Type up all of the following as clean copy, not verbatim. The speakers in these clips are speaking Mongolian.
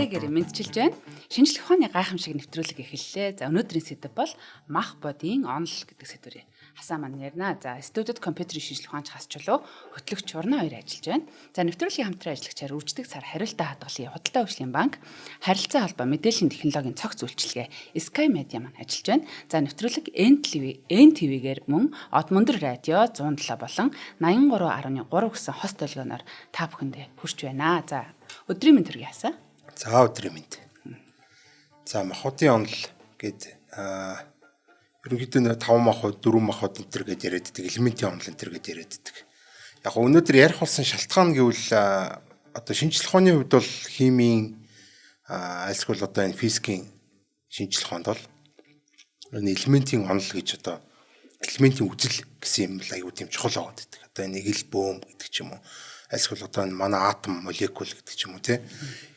Хүрээгээр мэдчилж байна. Шинжлэх ухааны гайхамшиг нэвтрүүлэг эхэллээ. За өнөөдрийн сэдэв бол мах бодийн онол гэдэг сэдвээр хасаа маань ярина. За студид компьютерийн шинжлэх ухаанч хас чулуу хөтлөгч Чурна хоёр ажиллаж байна. За нэвтрүүлгийн хамтран ажиллагчаар үрждэг сар хариултаа хадгалын худалдаа хөгжлийн банк, харилцаа холбоо мэдээллийн технологийн цогц үйлчилгээ Sky Media маань ажиллаж байна. За нэвтрүүлэг NTV-гээр мөн Од Мөндөр радио 107 болон 83.3 гэсэн хост долгионоор та бүхэндээ хүрч байна. За өдрийн мэнд төргий хасаа. За өдрийн мэнд. За махуудын онол гээд ерөнхийдөө 5 махуд 4 махуд энэ төр гэж яриаддаг, элементийн онол энэ төр гэж яриаддаг. Яг өнөөдөр ярих болсон шалтгаан гэвэл одоо шинжлэх ухааны хувьд бол химийн альсгүй одоо энэ физикийн шинжлэх ухаанд бол элементийн онол гэж одоо элементийн үзэл гэсэн юм аюу тийм чухал байгаа гэдэг. Одоо нэг л бөөм гэдэг ч юм уу. Альсгүй одоо энэ манай атом, молекул гэдэг ч юм уу те.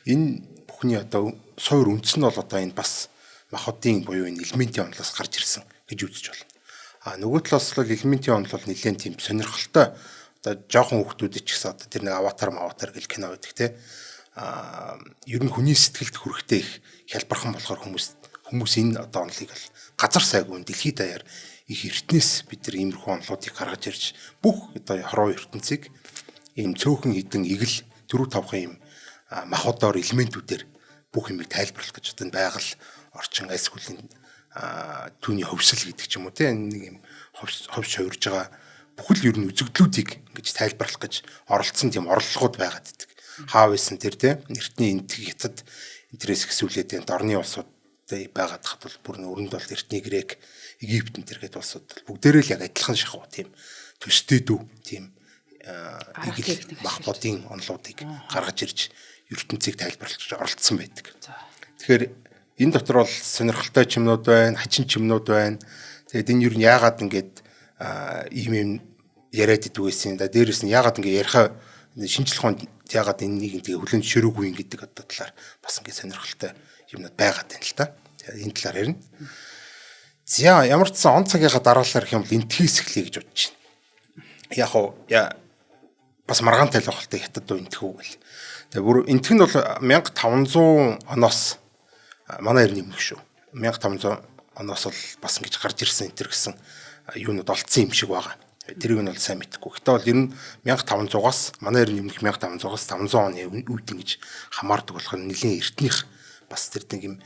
Энэ бүхний одоо суур үндэс нь бол одоо энэ бас махуудын буюу энэ элементийн онолоос гарч ирсэн гэж үзэж байна. Нөгөө талаас бол элементийн онол бол нэлээд тийм сонирхолтой одоо жоохон хүүхдүүдэд ч гэсэн одоо тэр нэг аватар гэл кино байдаг те. Ер нь хүний сэтгэлд хүрэхтэй их хялбархан болохоор хүмүүс энэ одоо онолыг л газар сайгүй дэлхийд даяар их эртнээс бид нар иймэрхүү онолуудыг гаргаж ирж бүх одоо хороо ертөнцийг ийм цөөхөн хідэн игэл 4-5 юм махуудаар элементүүдээр бүх юмыг тайлбарлах гэж одоо байгаль орчин альсгүйлийн түүний хөвсөл гэдэг ч юм уу тийм нэг юм ховс хувирж байгаа бүхэл ер нь үзэгдлүүдийг ингэж тайлбарлах гэж оролцсон тийм орлогууд байгаад байдаг. Хаав байсан тэр тийм эртний энтэг хятад интерес хэсүүлээд энэ орны улсууд байгаад хат бол бүр өрөнд бол эртний грек Египт энэ төргээд улсууд бүгдээрээ л яг адилхан шахав тийм төстэй дүү тийм махбодын онолуудыг гаргаж ирж ертөнцийг тайлбарлаж оролцсон байдаг. Тэгэхээр энэ дотор бол сонирхолтой чимнүүд байна, хачин чимнүүд байна. Тэгээд энэ юу яагаад ингэж ийм яриад идэв гэсэн. Дээрээс нь яагаад ингэ яриха шинжлэх ухаанд яагаад энийг тэгээ хүлэн зөвшөөрөөгүй юм гэдэг одоо талаар бас ингэ сонирхолтой юмнууд байгаад байна л та. Энэ талаар ярина. За ямар ч сан он цагийнхаа дараалал гэх юм бол энтхийс эхлэе гэж бодож байна. Яг уу бас маргаантай л багтай хятад дуу энтхүү гэл. Тэгээ бүр энтх нь бол 1500 оноос манай эрт нэмэх шүү. 1500 оноос бол бас ингэж гарч ирсэн энэ төр гэсэн юунууд олцсон юм шиг байгаа. Тэрийг нь бол сайн мэдэхгүй. Гэтэ бол ер нь 1500-аас манай эрт нэмэх 1500-аас 500 оны үед ингэж хамаардаг болох нь нэлийн эртнийх бас тэр нэг юм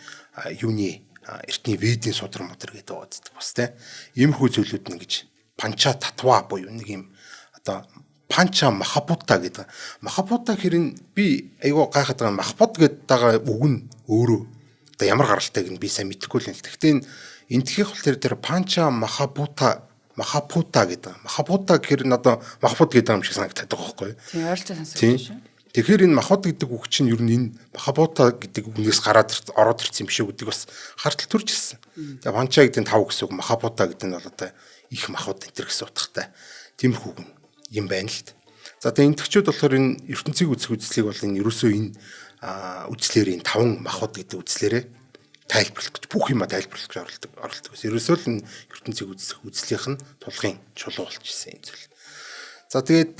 юуны эртний ведийн судар модер гэдэг байгаа бас тийм. Иймэрхүү зүйлүүд нь ингэж панча татва буюу нэг юм одоо панча махапута гэдэг. Махапута хэрэг би айгуу гайхаад байгаа махпод гэдэг байгаа үг нь өөрөө одоо ямар гаралтай гэн би сайн мэдэхгүй л юм л. Гэхдээ энэ тхих бол тэр панча махапута гэдэг. Махапута гэхэр нь одоо махпод гэдэг юм шиг санагдаад байгаа байхгүй юу? Тийм ойролцоо сонсогдсон шүү. Тэгэхээр энэ махбод гэдэг үг чинь ер нь энэ махапута гэдэг үгнээс ороод ирсэн юм шиг гэдэг бас хартал төрж ирсэн. Тэгээ панча гэдэг нь 5 гэсэн үг, махапута гэдэг нь бол одоо их махбод энэ төр гэсэн утгатай. Тиймэрхүү юм байна л. За тэгээ энтгчүүд болохоор энэ ертөнцийг үзэх үзлийг бол энэ ерөөсөө энэ үзлээрээ энэ 5 махбод гэдэг үзлээрээ тайлбарлах гэж бүх юма тайлбарлах гэж оролдог. Ерөөсөө л энэ ертөнцийг үзэх үзлийнх нь тулгын чулуу болчихсон юм зүйл. За тэгээд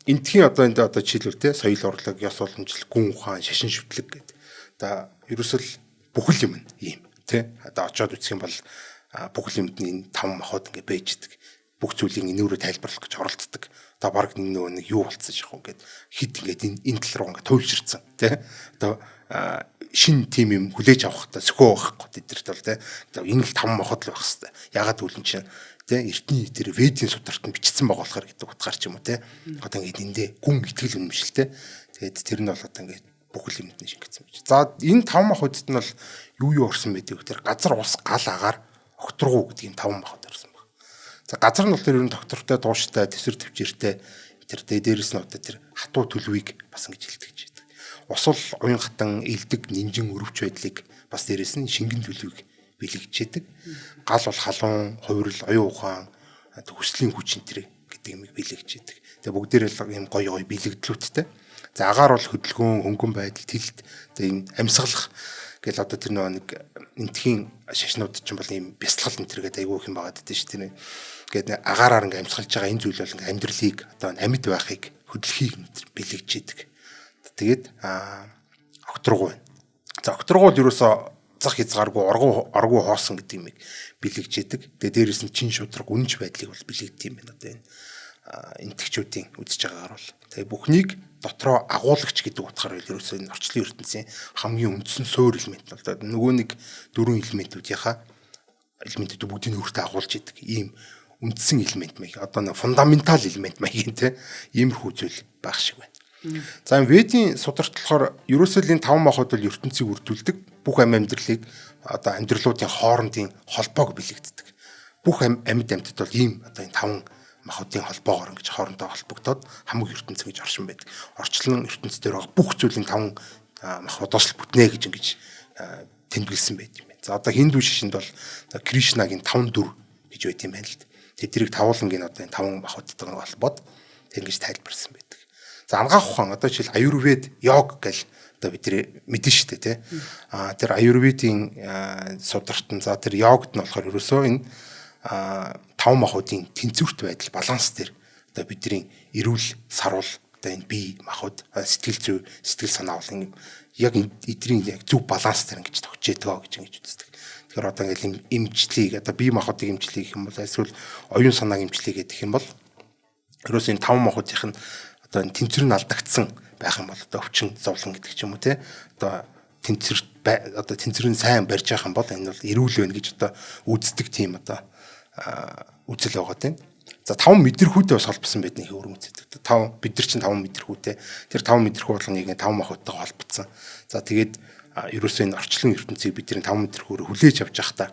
энтхийн одоо энд одоо жишээлбэл те соёл урлаг, ёс уламжлал, гүн ухаан, шашин шүтлэг гэдэг. Одоо ерөөсөө л бүхэл юм ийм те. Одоо очиод үзэх юм бол бүхэл юмд энэ 5 махбод ингэ байждаг. Бүх зүйлийг энүүрээ тайлбарлах гэж оролддог. Одоо баг нэг юу болцсон шахуу гэд хит ингээд энэ тал руу ингээд туйлширсан тий. Одоо шин тим юм хүлээж авах та сөхөө байхгүй тэдэрт бол тий. Одоо энэ л 5 махбод л байх хэвээр. Ягаад гэвэл энэ чинь тий эртний тэр ведийн сударт нь бичсэн байгаа болохоор гэдэг утгаар ч юм уу тий. Одоо ингээд эндээ гүн итгэл үнэмшилтэй. Тэгээд тэр нь бол одоо ингээд бүхэл юмд нь шингэсэн байж. За энэ 5 махбодд нь бол юу орсон байдаг вэ? Тэр газар ус гал агаар огторгуу гэдэг юм 5 махбод орсон. За газар нь бол тэр ер нь доктортой дууштай төсөр төвчээртэй тэр дээрээс нь одоо тэр хатуу төлөвийг бас ингэж хэлдэг гэж байдаг. Ус бол уян хатан элдэг нинжин өрөвч байдлыг бас дээрээс нь шингэн төлөвийг бэлэгчээдэг. Гал бол халуун, хувирал, оюун ухаан, хүслийн хүч энэ гэдэг юмыг бэлэгчээдэг. Тэгээ бүгдээрээ л юм гоё бэлэгдлүүдтэй. За агаар бол хөдөлгөөн, хөнгөн байдал, тэлт тэгээ энэ амьсгалах гэл одоо тэр нэг энтхийн шашнууд ч юм бол ийм бясалгал энэ төргээд айгүй их юм байгаа гэдэг шүү дээ. Ингээд агаараар ингээм амьсгалж байгаа энэ зүйл бол ингээм амьдралыг одоо амьд байхыг хөдөлгөхийг бэлэгжээдэг. Тэгээд огторгуу байна. За окторгуул ерөөсө зах хязгааргүй оргуу хоосон гэдэг юм бэлэгж яадаг. Тэгээ дээрээс нь чин шудраг үнж байдлыг бол бэлэгдэв юм байна одоо энэ энтгчүүдийн үзэж байгаагаар бол. Тэгээ бүхнийг дотроо агуулгач гэдэг утгаараа ерөөсөө энэ орчлон ертөнцийн хамгийн үндсэн суурь элемент нь бол нөгөө нэг дөрвөн элементүүдийнхаа элементүүд бүгдийг өөртөө агуулж идэг. Ийм үндсэн элемент маяг одоо нэг фундаментал элемент маягийн те иймэрхүү зүйл байх шиг байна. За энэ Ведийн сударт болохоор ерөөсөө энэ 5 махбод бол ертөнцийг үрдүүлдэг. Бүх амьдралыг одоо амьдралуудын хоорондын холбоог бэлэгддэг. Бүх амьд амьтад бол ийм одоо энэ 5 махбодын холбоогоор ингэж хоорондоо холбогдоод хамаг ертөнц гэж оршин байдаг. Орчлон ертөнц дээр байгаа бүх зүйлийн 5 махбодоос л бүтнэ гэж ингэж тэмдэглэсэн байт юм байна. За одоо хинду шишинд бол Кришнагийн 5 дүр гэж байт юм байна л. Тэднийг тавуулангийн одоо энэ 5 махбодтойгоо холбоод ингэж тайлбарсан байдаг. За ангаах ухаан одоо жишээл аюрвед йог гэл одоо бидний мэдэн штэ тий. Тэр аюрведийн сударт нь за тэр йогд нь болохоор ерөөсөө энэ 5 махбодын тэнцвэрт байдал баланс дээр одоо бидний эрүүл саруул одоо энэ бие махбод сэтгэл зүй сэтгэл санаа бол яг эдний яг зөв баланс дээр ингэж тогтжээдгөө гэж ингэж үздэг. Тэгэхээр одоо ингээл имжлийг одоо бие махбодын имжлийг гэх юм бол эсвэл оюун санааг имжлийг гэх юм бол ерөөсөө энэ 5 махбодынх нь одоо энэ тэнцвэр нь алдагдсан байх юм бол одоо өвчин зовлон гэдэг ч юм уу те одоо тэнцвэр нь сайн барьж явах юм бол энэ бол эрүүл байна гэж одоо үздэг тийм одоо үзэл байгаа тийм. За 5 мэдрэхүйтэй бас холбосон байдгийг өөрөм үздэг. 5 бид нар чинь 5 мэдрэхүйтэй. Тэр 5 мэдрэхүй болгоныг 5 махбодтойгоо холбогдсон. За тэгээд ерөөсөө энэ орчлон ертөнцийг бидний 5 мэдрэхүүрээр хүлээж авч явахдаа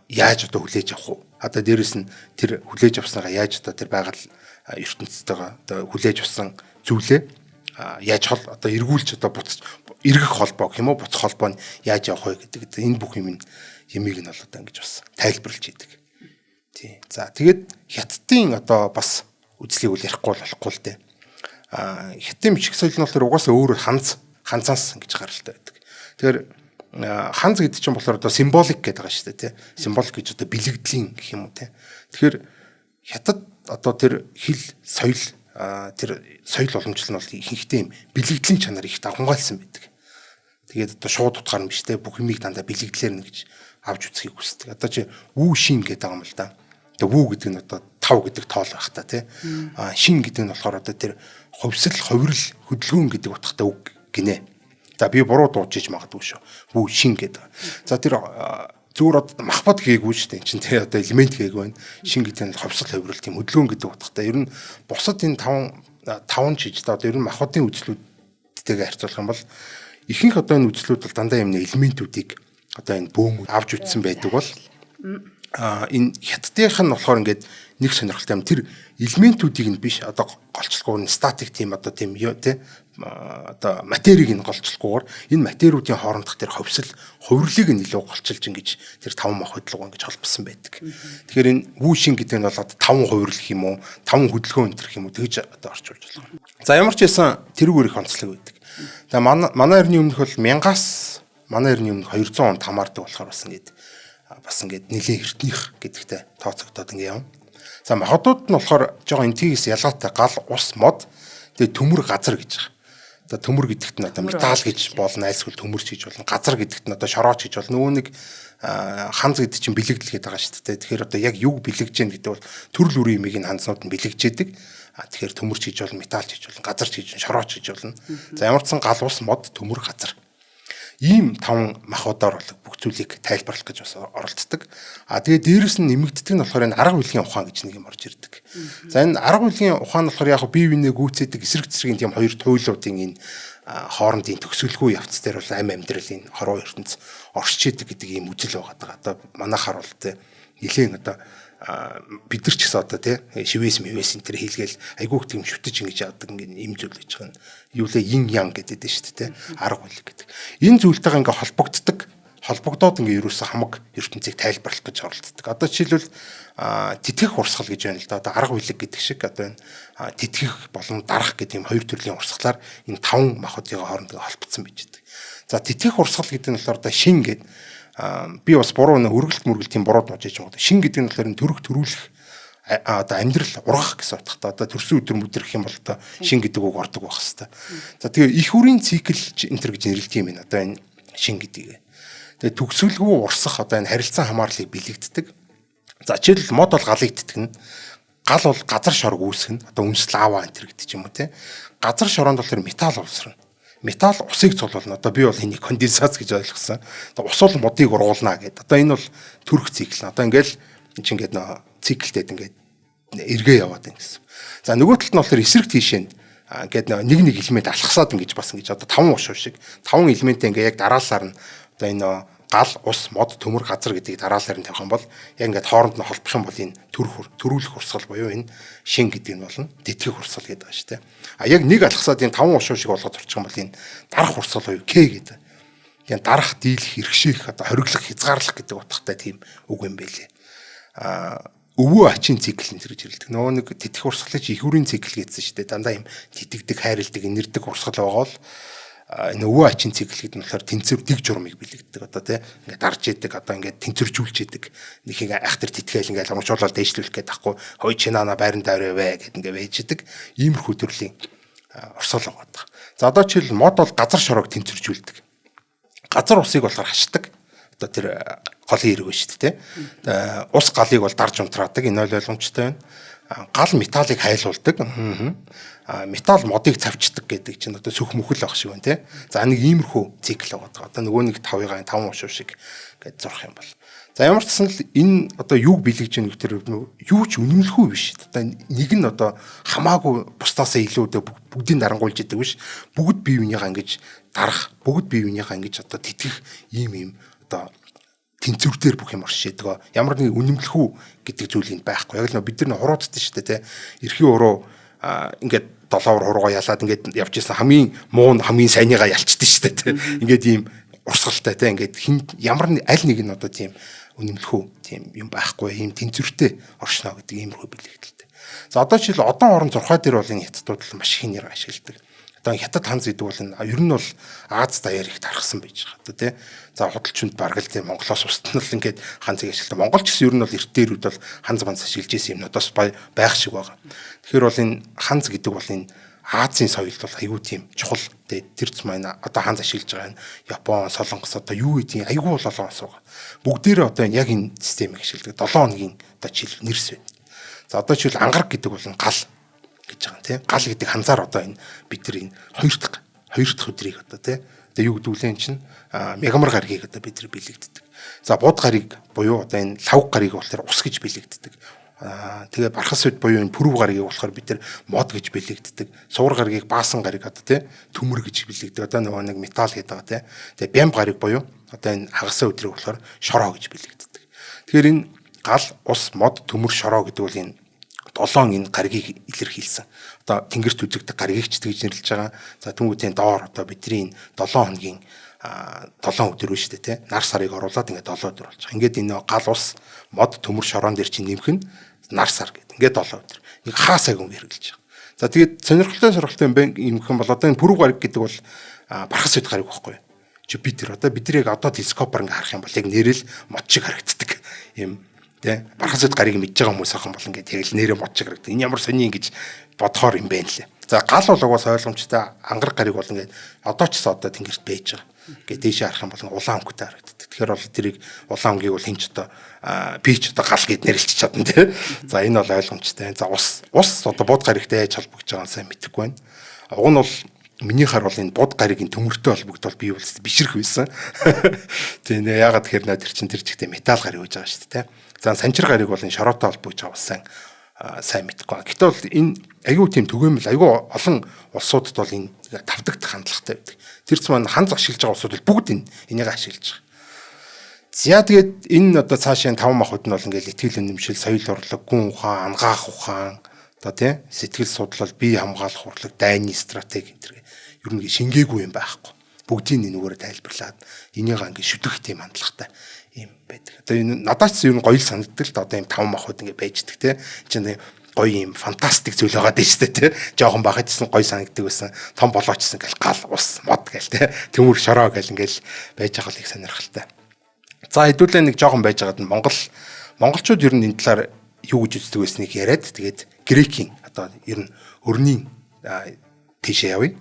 яаж одоо хүлээж авах вэ? Одоо дээрэс нь тэр хүлээж авснараа яаж одоо тэр байгаль ертөнцтэйгээ одоо хүлээж авсан зүйлээ яаж одоо эргүүлж одоо буцаж эргэх холбоо гэх юм уу буцах холбоо нь яаж явах вэ гэдэг энэ бүх юмыг нь бол одоо ингэж бас тайлбарлаж идэг. Тий. За тэгээд хятадын одоо бас үзлийг үл ярихгүй болохгүй л дээ. Хятадын бичиг соёл нь болохоор угаасаа өөрөө ханцаас ингэж гаралтай байдаг. Тэгэхээр ханз гэдэг чинь болохоор одоо символик гэдэг байгаа шүү дээ тий. Символик гэж одоо бэлэгдлийн гэх юм уу тий. Тэгэхээр хятад одоо тэр хил соёл тэр соёл уламжлал нь бол ихэнхдээ юм бэлэгдлийн чанар их давхангайлсан байдаг. Тэгээд одоо шууд утгаар нь биш те бүх юмыг дандаа бэлэгдлэр нь гэж авч үзхийг хүсдэг. Одоо чи вүү шин гэдэг юм л да. Тэгээ вүү гэдэг нь одоо 5 гэдэг тоол байх та те. Шин гэдэг нь болохоор одоо тэр ховсол, ховирл, хөдөлгөөн гэдэг утгатай үг гинэ. За би буруу дуудаж магадгүй шүү. Вүү шин гэдэг. За тэр зүгээр одоо махбод гээгүй шүү дээ. Энд чинь тэгээ одоо элемент гээгүй байна. Шин гэдэг нь ховсол, ховирл тийм хөдөлгөөн гэдэг утгатай. Ер нь бусад энэ 5 жиж одоо ер нь махбодын үзлүүдтэйгээ харьцуулах юм бол ихэнх одоо энэ үзлүүд бол дандаа юм элементүүдийг одоо энэ бөөм авч үзсэн байдаг бол энэ хятадынх нь болохоор ингээд нэг сонирхолтой юм тэр элементүүдийг нь биш одоо голчлогоор нь статик тийм одоо тийм тий одоо материйг нь голчлохгүйгээр энэ материудын хоорондох тэр ховсол хувирлыг нь илүү голчилж ингэж тэр 5 мах хөдөлгөөн ингэж холбосон байдаг. Тэгэхээр энэ вүүшин гэдэг нь бол одоо 5 хувирл гэх юм уу 5 хөдөлгөөн энэ гэх юм уу тэгж одоо орчуулж байна. За ямар ч байсан тэрүүгээр их онцлог байдаг. За манай эртний өмнөх бол 1000-аас манай эртний өмнөх 200 онд хамаардаг болохоор бас ингээд нэлийн эртнийх гэдэгтэй тооцогдоод ингээд юм. За махбодууд нь болохоор жоохон энтгийгээс ялгаатай гал ус мод тэгээ төмөр газар гэж байгаа. Одоо төмөр гэдэгт нь одоо металл гэж болно, айлсгал төмөрч гэж болно, газар гэдэгт нь одоо шорооч гэж болно. Нөгөө нэг ханз гэдэг чинь бэлэгдэл гэдэг байгаа шүү дээ. Тэгэхээр одоо яг юг бэлэгж гэн гэдэг бол төрөл бүрийн юмыг нь ханзнууд нь бэлэгжээдэг. Тэгэхээр төмөрч гэж болно, металл гэж болно, газарч гэж болно, шорооч гэж болно. За ямар ч сан гал ус мод төмөр газар. Ийм 5 махбодоор бол бүх зүйлийг тайлбарлах гэж бас оролцдог. Тэгээ дээрэс нь нэмэгддэг нь болохоор энэ арга билгийн ухаан гэж нэг юм орж ирдэг. За энэ арга билгийн ухаан нь болохоор яг бие биенээ гүйцэтгэдэг эсрэг зэргийн тийм хоёр туйлуудын энэ хоорондын төгсгөлгүй явц дээр бол амь амьдралын хорвоо ертөнц оршиж идэг гэдэг ийм үзэл байгаа. Одоо манайхаар бол тэ нэлээд одоо бид нар ч гэсэн одоо тий шивээс мөвээс энэ төр хийлгээл айгүйх тийм шүтэж ингэж яадаг ингэ им зүйл гэж байгаа нь юу лээ ин ян гэдэг дээ шүү дээ тий арга бүлэг гэдэг. Энэ зүйлтэйгээ ингээ холбогдоод ингээ ерөөсө хамаг ертөнцийг тайлбарлах гэж оролддог. Одоо жишээлбэл тэтгэх урсгал гэж байна л да. Одоо арга бүлэг гэдэг шиг одоо энэ тэтгэх болон дарах гэдэг юм хоёр төрлийн урсгалаар энэ 5 махбодын хоорондоо холбогдсон байж байгаа. За тэтгэх урсгал гэдэг нь болохоор одоо шин гэдэг би бас буруу нэг өргөлт мөргөл тийм буруу дуудаж байгаа. Шин гэдэг нь болохоор төрөх төрүүлэх одоо амьдрал ургах гэсэн утгатай. Одоо төрсөн өдөр мөдөр гэх юм бол одоо шин гэдэг үг ордог байх хэвээр. За тэгээ их үрийн цикл энэ төр гэж нэрлэдэг юм байна. Одоо энэ шин гэдгийг. Тэгээ төгсгөлгүй урсах одоо энэ харилцан хамаарлыг бэлэгддэг. За жишээлбэл мод бол галыг тэтгэнэ. Гал бол газар шорог үүсгэнэ. Одоо үнс лава энэ төр гэдэг юм уу те. Газар шороонд бол металл уусрна. Металл усыг цуглуулна. Одоо би бол энийг конденсац гэж ойлгосон. Одоо ус бол модыг ургуулна гэдэг. Одоо энэ бол төрөх цикл. Одоо ингээл энэ чинь ингээд нөө циклтэй ингээд эргээ яваад байна гэсэн. За нөгөө талд нь болохоор эсрэг тийшээ ингээд нэг элемент алхасаад ингэж бас ингэж одоо 5 ушуу шиг 5 элементээ ингээд яг дараалалаар нь одоо энэ гал, ус, мод, төмөр, газар гэдгийг дараалалаар нь тавих юм бол яг ингээд хооронд нь холбох юм бол энэ төрүүлэх урсгал буюу энэ шин гэдэг нь болно. Тэтгэх урсгал гэдэг байгаа шүү дээ. А яг нэг алхасаад энэ 5 ушуу шиг болгоод орчих юм бол энэ дарах урсгал буюу К гэдэг. Яг дарах, дийлэх, хэрэгшээх, одоо хориглох, хязгаарлах гэдэг утгатай тийм үг юм байлээ. Өвөө ачийн цикл энэ гэж хэлдэг. Нөгөө нэг тэтгэх урсгалыг их үрийн цикл гэсэн шүү дээ. Дандаа юм тэтгдэг, хайрладаг, инэрдэг урсгал байгаа бол энэ өвөө ачийн цикл гэдэг нь болохоор тэнцвэр дэг журмыг бэлэгддэг. Одоо тийм ингээд дарж идэг, одоо ингээд тэнцвэржүүлж идэг. Нэхийг ахтар тэтгэл ингээд урамшуулаад дэвшлүүлэх гэдэг ахгүй. Хой чинаана байранда орой гэд ингээд байж идэг. Иймэрхүү төрлийн урсгал байгаа. За одоо жишээл мод бол газар шороог тэнцвэржүүлдэг. Газар усыг болохоор хашдаг. Одоо тэр голын хэрэг ба шүү дээ. Ус галыг бол дарж унтраадаг. Энэ бол ойлгомжтой байна. Гал металлыг хайлуулдаг. Металл модыг цавчдаг гэдэг чинь одоо сүх мөхөл байх шиг байна тий. За нэг иймэрхүү цикл байгаа. Одоо нөгөө нэг 5-ын 5 ушуу шиг гэж зурх юм бол. За ямар ч гэсэн л энэ одоо юуг бэлгэж байгаа гэхээр юу ч үнэмлэхгүй биш. Одоо нэг нь одоо хамаагүй бусдаасаа илүү бүгдийг дарангуйлж идэг биш. Бүгд бие биенийхээ ингэж дарах, бүгд бие биенийхээ ингэж одоо тэтгэх ийм одоо тэнцвэрээр бүх юм оршиж байгаа. Ямар нэг үнэмлэхүү гэдэг зүйл энд байхгүй. Яг л бид нар хурууддаг шүү дээ тий. Эрхийн уруу ингээд 7 хуруугаа ялаад ингээд явж исэн хамгийн муу хамгийн сайныгаа ялчдээ шүү дээ тий. Ингээд ийм урсгалтай тий. Ингээд ямар аль нэг нь одоо тийм үнэмлэхүү тийм юм байхгүй. Ийм тэнцвэртэй оршно гэдэг иймэрхүү бэлэгдэлтэй. За одоо жишээл одон орон зурхай дээр бол энэ хятадууд л маш их нэр ашигладаг. Одоо хятад ханз гэдэг бол ер нь бол Аз даяар их тархсан байж байгаа одоо тий. За худалчинд бараг л тийм Монголоос устнал ингээд ханзыг ашигладаг. Монголч гэсэн ер нь бол эртнэрүүд бол ханз банц ашиглаж исэн юмнуудаас байх шиг байгаа. Тэгэхээр бол энэ ханз гэдэг бол энэ Азийн соёлд бол айгүй тийм чухал тий. Тэрц маань одоо ханз ашиглаж байгаа нь Япон, Солонгос одоо юу гэдгийг айгүй бол олон асуугаа. Бүгдээрээ одоо яг энэ системийг ашигладаг. 7 хоногийн одоо жил нэрс байна. За одоо жишээл ангараг гэдэг бол гал гэж байгаа тийм. Гал гэдэг ханзаар одоо энэ бид нар энэ хоёр дахь өдрийг одоо тийм. Одоо юу гэдэг вэ энэ чинь мегамар гаргийг одоо бид нар бэлэгддэг. За бууд гарыг буюу одоо энэ лавг гарыг болохоор ус гэж бэлэгддэг. Тэгээ бархас үд буюу энэ пүрв гарыг болохоор бид нар мод гэж бэлэгддэг. Суур гаргийг баасан гарыг одоо тийм төмөр гэж бэлэгддэг. Одоо нөгөө нэг металл гэдэг байгаа тийм. Тэгээ бям гарыг буюу одоо энэ хагасаа өдрийг болохоор шороо гэж бэлэгддэг. Тэгэхээр энэ гал, ус, мод, төмөр, шороо гэдэг бол энэ 7 энэ гаригийг илэрхийлсэн. Одоо тэнгэрт үзэгдэх гаригийг ч тэгж нэрлэж байгаа. За тэнгуүтийн доор одоо бидний 7 хоногийн 7 өдөр биш үү те. Нар сарыг оруулаад ингээд 7 өдөр болж байгаа. Ингээд энэ гал, ус, мод, төмөр, шороон дээр чинь нэмэх нь нар сар гэдэг. Ингээд 7 өдөр. Нэг хаасайг юм хэрэглэж байгаа. За тэгээд сонирхолтой юм хэн бол одоо энэ пүрв гариг гэдэг бол бархас үд гариг байхгүй. Жупитер одоо бид нарыг одоо телескопоор ингээ харах юм бол яг нэрэл мод шиг харагддаг юм тий. Бархас үд гариг мэдж байгаа хүмүүс ахын бол ингээ яг л нэрээ мод шиг харагддаг. Энэ ямар сони ингэж бодохоор юм байна лээ. За гал бол угаас ойлгомжтой ангараг гариг бол ингээ одоо ч одоо тэнгэрт байж байгаа. Ингээ дээшээ харах юм бол улаан өнгөтэй харагддаг. Тэгэхээр бол тэрийг улаан өнгийг бол хинч одоо би ч одоо гал гэд нэрлэж чадна тий. За энэ бол ойлгомжтой. За ус одоо бууд гаригтай яаж холбогдож байгааг сайн мэдэхгүй байна. Уг нь бол миний хар бол энэ бууд гаригийн төмөртэй холбогдвол би бол бишрэх байсан. Тийм нэ ягаад тэгэхээр наа тэр чин тэр чигтээ металл гариг гэж байгаа шүү дээ. За санчир гариг бол энэ шороотой холбогдож байгаа сайн мэдэхгүй. Гэтэл бол энэ аюу тийм түгээмэл аюу олон улсуудад бол энэ тавдагдах хандлагатай байдаг. Тэр чинь ханз ашиглаж байгаа улсууд бол бүгд энийг ашиглаж байгаа. За тэгээд энэ одоо цаашаа 5 махуд нь бол ингээл итгэл үнэмшил, соёл урлаг, гүн ухаан, ангаах ухаан одоо тий сэтгэл судлал, бие хамгаалах урлаг, дайны стратеги энэ ер нь шингээгүй юм байхгүй. Бүгдийг нэгээрээ тайлбарлаад энийг ингээ шүтгэх тийм хандлагатай юм байдаг. Одоо энэ надад ч ер нь гоё санагддаг л да одоо юм 5 махуд ингээ байждаг тий. Чинь гоё юм фантастик зүйл байгаа дээ шүү дээ тий. Жохон бахажсэн гоё санагддаг байсан. Том болоочсон гэл гал ус мод гэл тий. Төмөр шороо гэл ингээл байж байгаа л их сонирхолтой. За хэдүүлээ нэг жохон байж байгаад нь монголчууд ер нь энэ талаар юу гэж үздэг байсныг яриад тэгээд грекийн одоо ер нь өрнийн тийшээ явъя.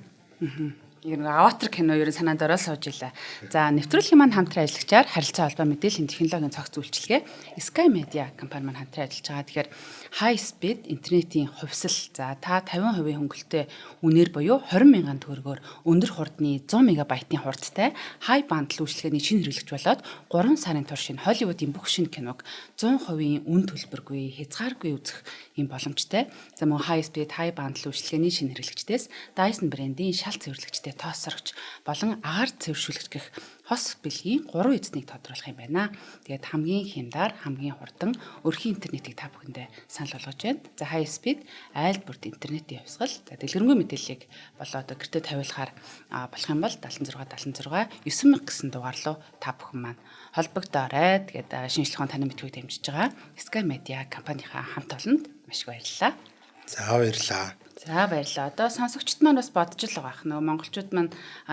Ер нь аватар кино ер нь санаанд ороод сууж илаа. За нэвтрүүлгийн маань хамтран ажиллагчаар харилцаа холбоо мэдээллийн технологийн цогц үйлчилгээ Sky Media компани маань хамтран ажиллаж байгаа. Тэгэхээр high speed интернетийн хувьсал за та 50% хөнгөлөлтөй үнээр буюу 20,000 төгрөгөөр өндөр хурдны 100 мегабайтын хурдтай high bundle үйлчилгээний шинэ хэрэглэгч болоод 3 сарын турш энэ Холливуудын бүх шинэ киног 100% үн төлбөргүй хязгааргүй үзэх юм боломжтой. За мөн high speed high bundle үйлчилгээний шинэ хэрэглэгчдээс Dyson брэндийн шал цэвэрлэгчтэй тоос сорогч болон агаар цэвэршүүлэгч гэх хос бэлгийн 3 эзнийг тодруулах юм байна. Тэгээд хамгийн хямдар, хамгийн хурдан өрхийн интернетийг та бүхэндээ санал болгож байна. За high speed айл бүрд интернетийн хувьсгал. За дэлгэрэнгүй мэдээллийг болоо одоо гэртээ тавиулахаар болох юм бол 76 9000 гэсэн дугаар руу та бүхэн маань холбогдоорой. Тэгээд шинжлэх ухааны танин битгүүг дэмжиж байгаа Sky Media компанийнхаа хамт олонд маш их баярлалаа. За баярлалаа. За баярлалаа. Одоо сонсогчд маань бас бодож л байгаа. Нөгөө монголчууд маань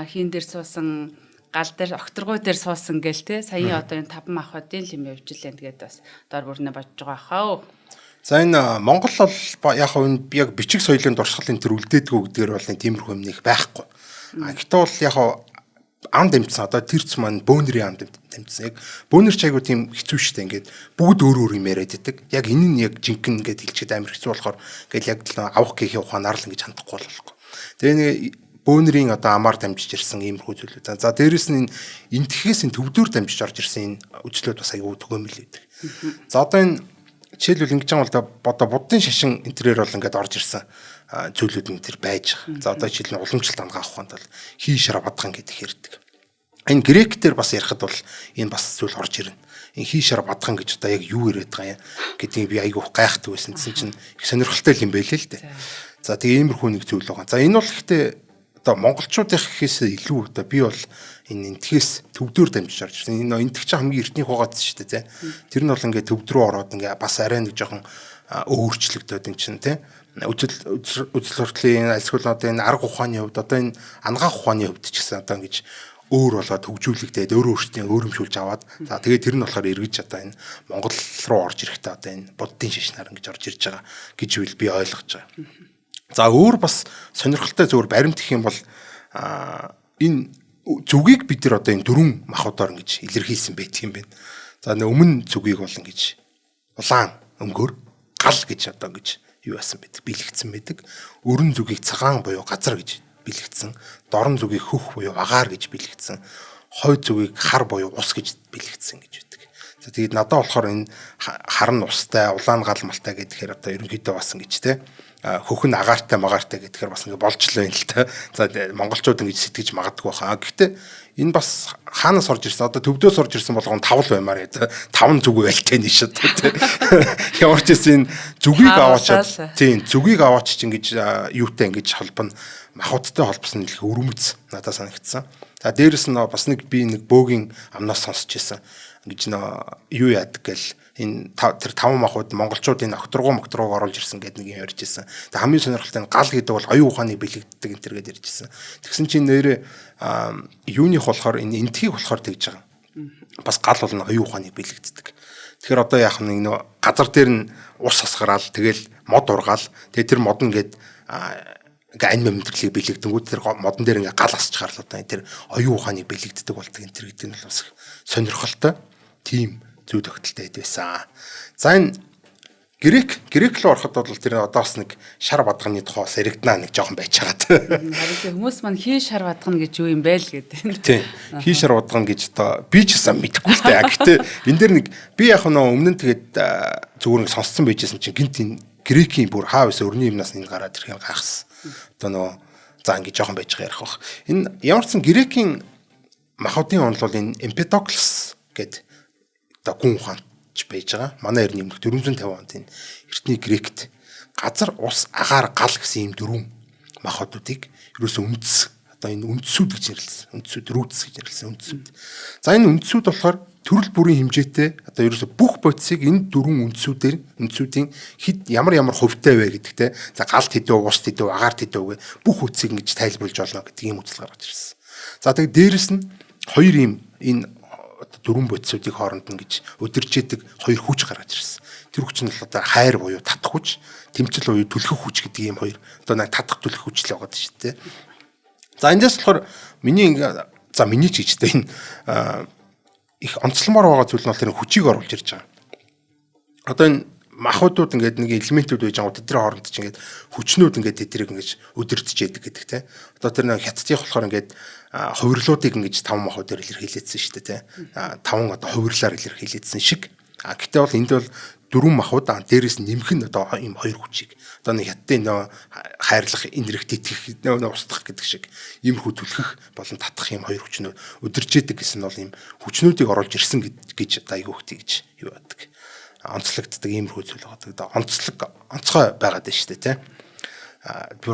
хийн дээр суусан гал дээр окторгуй дээр суусан гээл те саяын одоо энэ 5 махбодын лим явж илэн тэгээд бас дор бүрнээ бодож байгаа хаа. За энэ Монгол бол яг энэ яг бичиг соёлын дурсгалын төр үлдээдгүү гэдгээр бол тиймэрхүү юм нэг байхгүй. Гэхдээ бол яг ам дэмжсэн одоо тэрц маань бөөнрийн ам дэмжсэн. Яг бөөнөр ч айгуу тийм хэцүү шттэ ингээд бүгд өөр юм яриад идэг. Яг энэ нь яг жинхэнэ ингээд хэлчихэд амар хэцүү болохоор ингээд яг авах гэхийн ухаанаар л ингэж хандахгүй болохгүй. Тэгээ нэг бөөнрийн одоо амаар дамжиж ирсэн иймэрхүү зүйлүүд. За дээрэс нь энэ энтхээс энэ төвдөр дамжиж орж ирсэн энэ үзлүүд бас айгүй төгөөмөл байдаг. За одоо энэ жишээлбэл ингэж байгаа бол одоо буддын шашин энтрээр бол ингээд орж ирсэн зүйлүүд энэ төр байж байгаа. За одоо жишээл нь уламжлалт хангаа авах хүнд бол хий шар бадган гэдэг хэрдэг. Энэ грек дээр бас ярихад бол энэ бас зүйл орж ирнэ. Энэ хий шар бадган гэж одоо яг юу яриад байгаа юм гэдгийг би айгүй гайхдаг байсан. Гэсэн чинь их сонирхолтой юм байлээ л дээ. За тэгээ иймэрхүү нэг зүйл байгаа. За энэ бол гэхдээ одоо монголчуудын гэхээс илүү одоо би бол энэ энтхээс төвдөр дамжиж орж ирсэн. Энэ энтх чинь хамгийн эртний хугацаа шүү дээ, тэр нь бол ингээд төвд рүү ороод ингээд бас арай нэг жоохон өөрчлөгдөд энэ чинь тий. Үзэл сурталын альсгуулнуудын арга ухааны хувьд одоо энэ ангаах ухааны хувьд ч гэсэн одоо ингэж өөр болоод хөгжүүлэгдээд өөрөө өөртөө өөрөмшүүлж аваад за тэгээд тэр нь болохоор эргэж одоо энэ Монгол руу орж ирэхдээ одоо энэ буддын шашнаар ингэж орж ирж байгаа гэж би ойлгож байгаа. За өөр бас сонирхолтой зөвөр баримт гэх юм бол энэ зүгийг бид нар одоо энэ дөрвөн махбодоор ингэж илэрхийлсэн байдаг юм байна. За өмнө зүгийг бол ингэж улаан өнгөөр гал гэж одоо ингэж юу яасан байдаг бэлэгдсэн байдаг. Өрн зүгийг цагаан буюу газар гэж бэлэгдсэн. Дорн зүгийг хөх буюу агаар гэж бэлэгдсэн. Хойд зүгийг хар буюу ус гэж бэлэгдсэн гэж байдаг. За тэгээд надад болохоор энэ хар нь устай, улаан гал малтай гэхээр одоо ерөнхийдөө бас ингэж те хөх нь агаартай магаартай гэдгээр бас ингэ болж л байна л та. За монголчууд ингэж сэтгэж магадгүй хаа. Гэхдээ энэ бас хаанаас орж ирсэн? Одоо төвдөөс орж ирсэн болгоно тавл баймаар яа. Таван зүг байлтай нь шүү дээ. Ямар ч гэсэн зүгийг аваачаад тийм зүгийг аваач чинь ингэж юутай ингэж холбоно махбодтой холбосон нэлэх өрөмөц надад санагдсан. За дээрэс нь бас нэг би нэг бөөгийн амнаас сонсч ирсэн. Ингэж юу яадаг гэл энэ тэр 5 махбод монголчууд энэ окторгуу оруулж ирсэн гэдэг нэг юм ярьж ирсэн. Тэг хамгийн сонирхолтой нь гал гэдэг бол оюун ухааныг бэлэгддэг энэ төр гэдээ ярьж ирсэн. Тэгсэн чинь нэрээ юуних болохоор энэ энтхийг болохоор тэгж байгаа. Бас гал бол оюун ухааныг бэлэгддэг. Тэгэхээр одоо яах нэг газар дээр нь ус хасгараал тэгэл мод ургаал. Тэгээ тэр мод нь ингээд ань мэдрэлийг бэлэгдэнгүүт тэр модон дээр ингээ гал асч гарлаа одоо тэр оюун ухааныг бэлэгддэг болдог энэ төр гэдэг нь бас сонирхолтой. Тийм зүй тогтолтой байсан. За энэ грек руу ороход бол тэр одоо бас нэг шар бадганы тухай бас яригдана нэг жоохон байж байгаа. Харин хүмүүс маань хий шар бадгана гэж юу юм бэ л гэдэг. Тийм. Хий шар бадгана гэж одоо би ч гэсэн мэдэхгүй л дээ. Гэхдээ энэ дэр нэг би яг өмнө нь тэгээд зүгээр нэг сонсцсон байжсэн чинь гинт энэ грекийн бүр хаавс өрний юмнаас энэ гараад ирэхийг гайхсан. Одоо за ингэ жоохон байж байгаа ярих бах. Энэ ямар ч сан грекийн махбодын онол бол энэ Эмпедоклс гэдэг одоо гүн ухаанч байж байгаа. Манай эртний 450 онд энэ эртний грект газар, ус, агаар, гал гэсэн ийм дөрвөн махбодуудыг ерөөсөө үндэс одоо энэ үндсүүд гэж нэрлэсэн. Үндсүүд roots гэж нэрлэсэн үндсүүд. За энэ үндсүүд болохоор төрөл бүрийн хэмжээтэй одоо ерөөсөө бүх бодисыг энэ дөрвөн үндсүүдийн хэд ямар хувьтай вэ гэдэгтэй. За галт хэдөө, ус хэдөө, агаарт хэдөө гэ бүх үтсийг ингэж тайлбарлаж олно гэдэг ийм үзэл гаргаж ирсэн. За тэгээд дээрэс нь хоёр ийм энэ дөрвөн бодисуудыг хооронд ингэж удиржээдэг хоёр хүч гаргаж ирсэн. Тэр хүч нь бол одоо хайр буюу татах хүч, тэмцэл буюу түлхэх хүч гэдэг ийм хоёр одоо нэг татах түлхэх хүч л байгаа шүү дээ. За эндээс болохоор миний ч гэжтэй энэ их онцлмоор байгаа зүйл нь бол тэр хүчийг оруулж ирж байгаа. Одоо энэ махбодууд ингээд нэг элементүүд байж байгаа тэдний хооронд ч ингээд хүчнүүд ингээд тэдрийг ингэж өдөртж яадаг гэдэг те. Одоо тэр нэг хятадын болохоор ингээд хувирлуудыг ингэж 5 махбод дээр илэрхийлээдсэн шүү дээ те. 5 одоо хувирлаар илэрхийлээдсэн шиг. Гэтэ бол энд бол 4 махбод дээрээс нэмэх нь одоо ийм хоёр хүчийг одоо нэг хятадын нөө хайрлах энергит итгэх нөө устгах гэдэг шиг иймэрхүү түлхэх болон татах ийм хоёр хүчнүүд өдөржээдэг гэсэн нь бол ийм хүчнүүдийг оруулж ирсэн гэж одоо айгүйх тийж юу яадаг. Онцлогддог иймэрхүү зүйл байгаа. Онцгой байгаад байна шүү дээ тийм.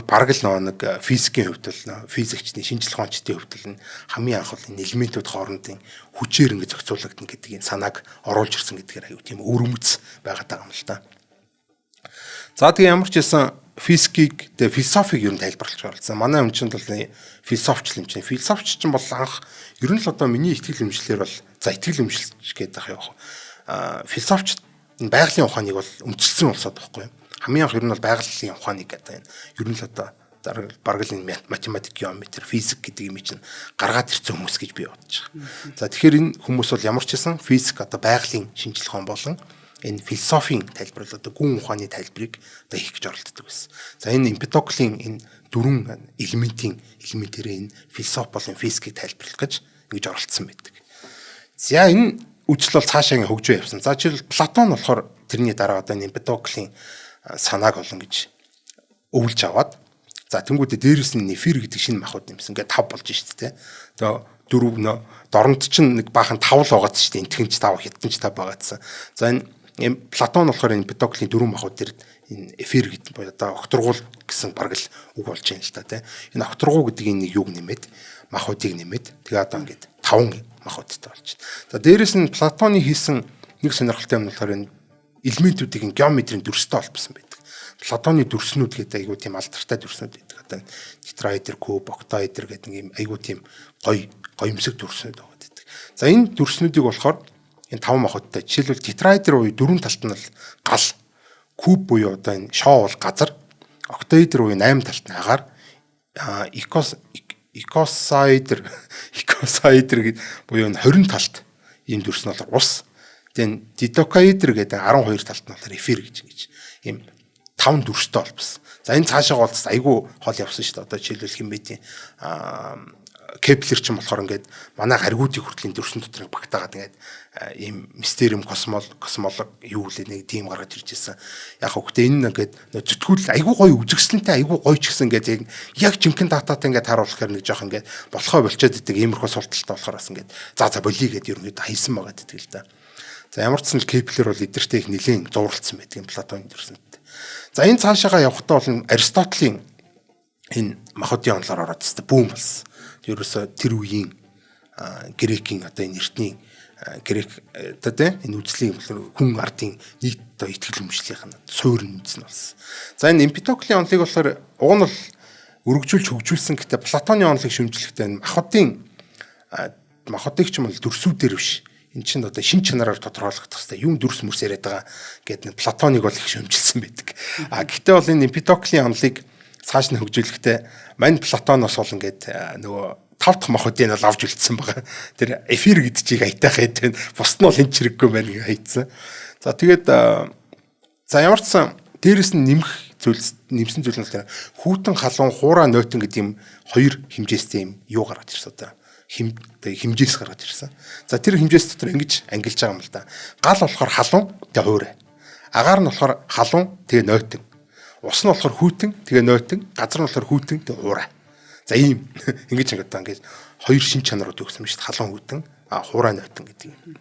Бараг л нэг физикийн хувьд бол физикчний шинжлэх ухаанчдын хувьд л хамгийн анх бол энэ элементүүд хоорондын хүчээр ингэ зохицуулагдана гэдэг энэ санааг оруулж ирсэн гэдгээр аюу тийм өрөмөц байгаад байгаа юм л да. За тэгээ ямар ч байсан физикийг тэгээ философиг ер нь тайлбарлаж оролцсон. Манай өмчөнд бол философч юм чинь. Философч чинь бол анх ер нь л одоо миний итгэл өмчлөлөөр бол за итгэл өмчлөж гэдэг явах. Философч энэ байгалийн ухааныг бол өмчилсөн болсоод байхгүй юу? Хамгийн анх ер нь бол байгалийн ухааныг одоо энэ ер нь л одоо бараг л энэ математик, геометри, физик гэдэг юм чинь гаргаад ирсэн хүмүүс гэж би бодож байгаа. За тэгэхээр энэ хүмүүс бол ямар ч байсан физик одоо байгалийн шинжлэх ухаан болон энэ философийн тайлбар одоо гүн ухааны тайлбарыг одоо хийх гэж оролддог байсан. За энэ Эмпидоклийн энэ дөрвөн элементэрээ энэ философи болон физикийг тайлбарлах гэж ингэж оролцсон байдаг. За энэ үжил бол цаашаа хөгжөө явсан. За жишээл Платон болохоор тэрний дараа одоо Эмпидоклийн санааг олон гэж өвлж аваад за тэнгуүдээ дээрэс нь нефир гэдэг шинэ махбод юмсан. Ингээд 5 болж шít те. Одоо 4 нөө дорнод чинь нэг баахан 5 л байгаад шít. Энтхэнч 5, хятадч 5 байгаадсан. За энэ Платон болохоор Эмпидоклийн 4 махбод дээр энэ эфир гэдэг боёо одоо огторгуул гэсэн бараг л үг болж байна л та те. Энэ огторгуу гэдэг энэ юуг нэмээд махбодыг нэмээд тэгээ одоо ингээд 5 махбодтой болж байна. За дээрэс нь Платоны хийсэн нэг сонирхолтой юм болохоор энэ элементүүдийн геометрийн дүрстэй холбосон байдаг. Платоны дүрснүүд гэдэг айгуу тийм алдартай дүрснүүд байдаг. Одоо тетраэдр, куб, октаэдр гэдэг ийм айгуу тийм гоёмсог дүрснүүд байгаа гэдэг. За энэ дүрснүүдийг болохоор энэ 5 махбодтой. Жишээлбэл тетраэдр буюу дөрвөн талт нь бол гал, куб буюу одоо энэ шоо бол газар, октаэдр буюу 8 талт нь агаар, икосаэдр гэдэг буюу 20 талт ийм дүрс нь бол ус. Тэн дидокаэдр гэдэг 12 талт нь болохоор эфир гэж ийм 5 дүрстэй холбосон. За энэ цаашаа голц айгүй хол явсан шүү дээ. Одоо жишээлбэл хэмбэтийн Кеплер ч юм болохоор ингээд манай гаригуудын хүртлийн дүрсэн дотрыг багтаагаад ингээд ийм мистериум космолог юу лээ нэг тийм гаргаж ирж ирсэн. Яг хөөхтэй энэ ингээд зүтгүүл айгүй гоё үзэгсэлэнтэй айгүй гоё ч гэсэн ингээд яг жинхэнэ дататай ингээд харуулахаар нэг жоох ингээд болохоо болчиход идэг иймэрхүү сурталтай болохоор бас ингээд за болий гэдэг ерөнхийдөө хайсан байгаа гэдэг л да. За ямар ч сан Кеплер бол эдэртэй их нэлийн зууралцсан байдаг юм Платоны дүрсэнд. За энэ цаашаагаа явахдаа бол Аристотелийн энэ махбодын онолоор ороод тест бүүм болсон. Ерөөсө тэр үеийн грекийн одоо энэ эртний грек одоо тийм энэ үзлийн хүн ардын нийт одоо итгэл өмчлөлийн суурь үндэс нь болсон. За энэ Эмпидоклийн онолыг болохоор уг нь бол өргөжүүлж хөгжүүлсэн гэхдээ Платоны онолыг шимжлэхдээ махбодыг ч юм бол дүрсүүдээр биш. Энд чинь одоо шин чанараар тодорхойлох хэрэгтэй. Юм дүрс мөрс яриад байгаа гэдэг нь Платоныг бол их шимжилсэн байдаг. Гэхдээ бол энэ Эмпидоклийн онолыг цааш нь хөгжүүлэхдээ мань Платоноос бол ингээд нөгөө 5 дахь махбодыг нь авч үлдсэн байгаа. Тэр эфир гэдэг чиг айтайх гэдэг нь бусд нь бол энэ чирэггүй байна гэж хайцсан. За тэгээд за ямар ч сан дээрэс нь нэмсэн зүйл нь болохоор хүүтэн халуун хуурай нойтон гэдэг юм хоёр хэмжээстэй юм юу гаргаж ирсэн одоо хэмжээс гаргаж ирсэн. За тэр хэмжээс дотор ингэж ангилж байгаа юм л да. Гал болохоор халуун тэгээ хуурай. Агаар нь болохоор халуун тэгээ нойтон. Ус нь болохоор хүүтэн тэгээ нойтон, газар нь болохоор хүүтэн тэгээ хуурай. За ийм ингэж ингээд хоёр шин чанарууд өгсөн юм шүү дээ. Халуун хүүтэн, хуурай нойтон гэдэг юм.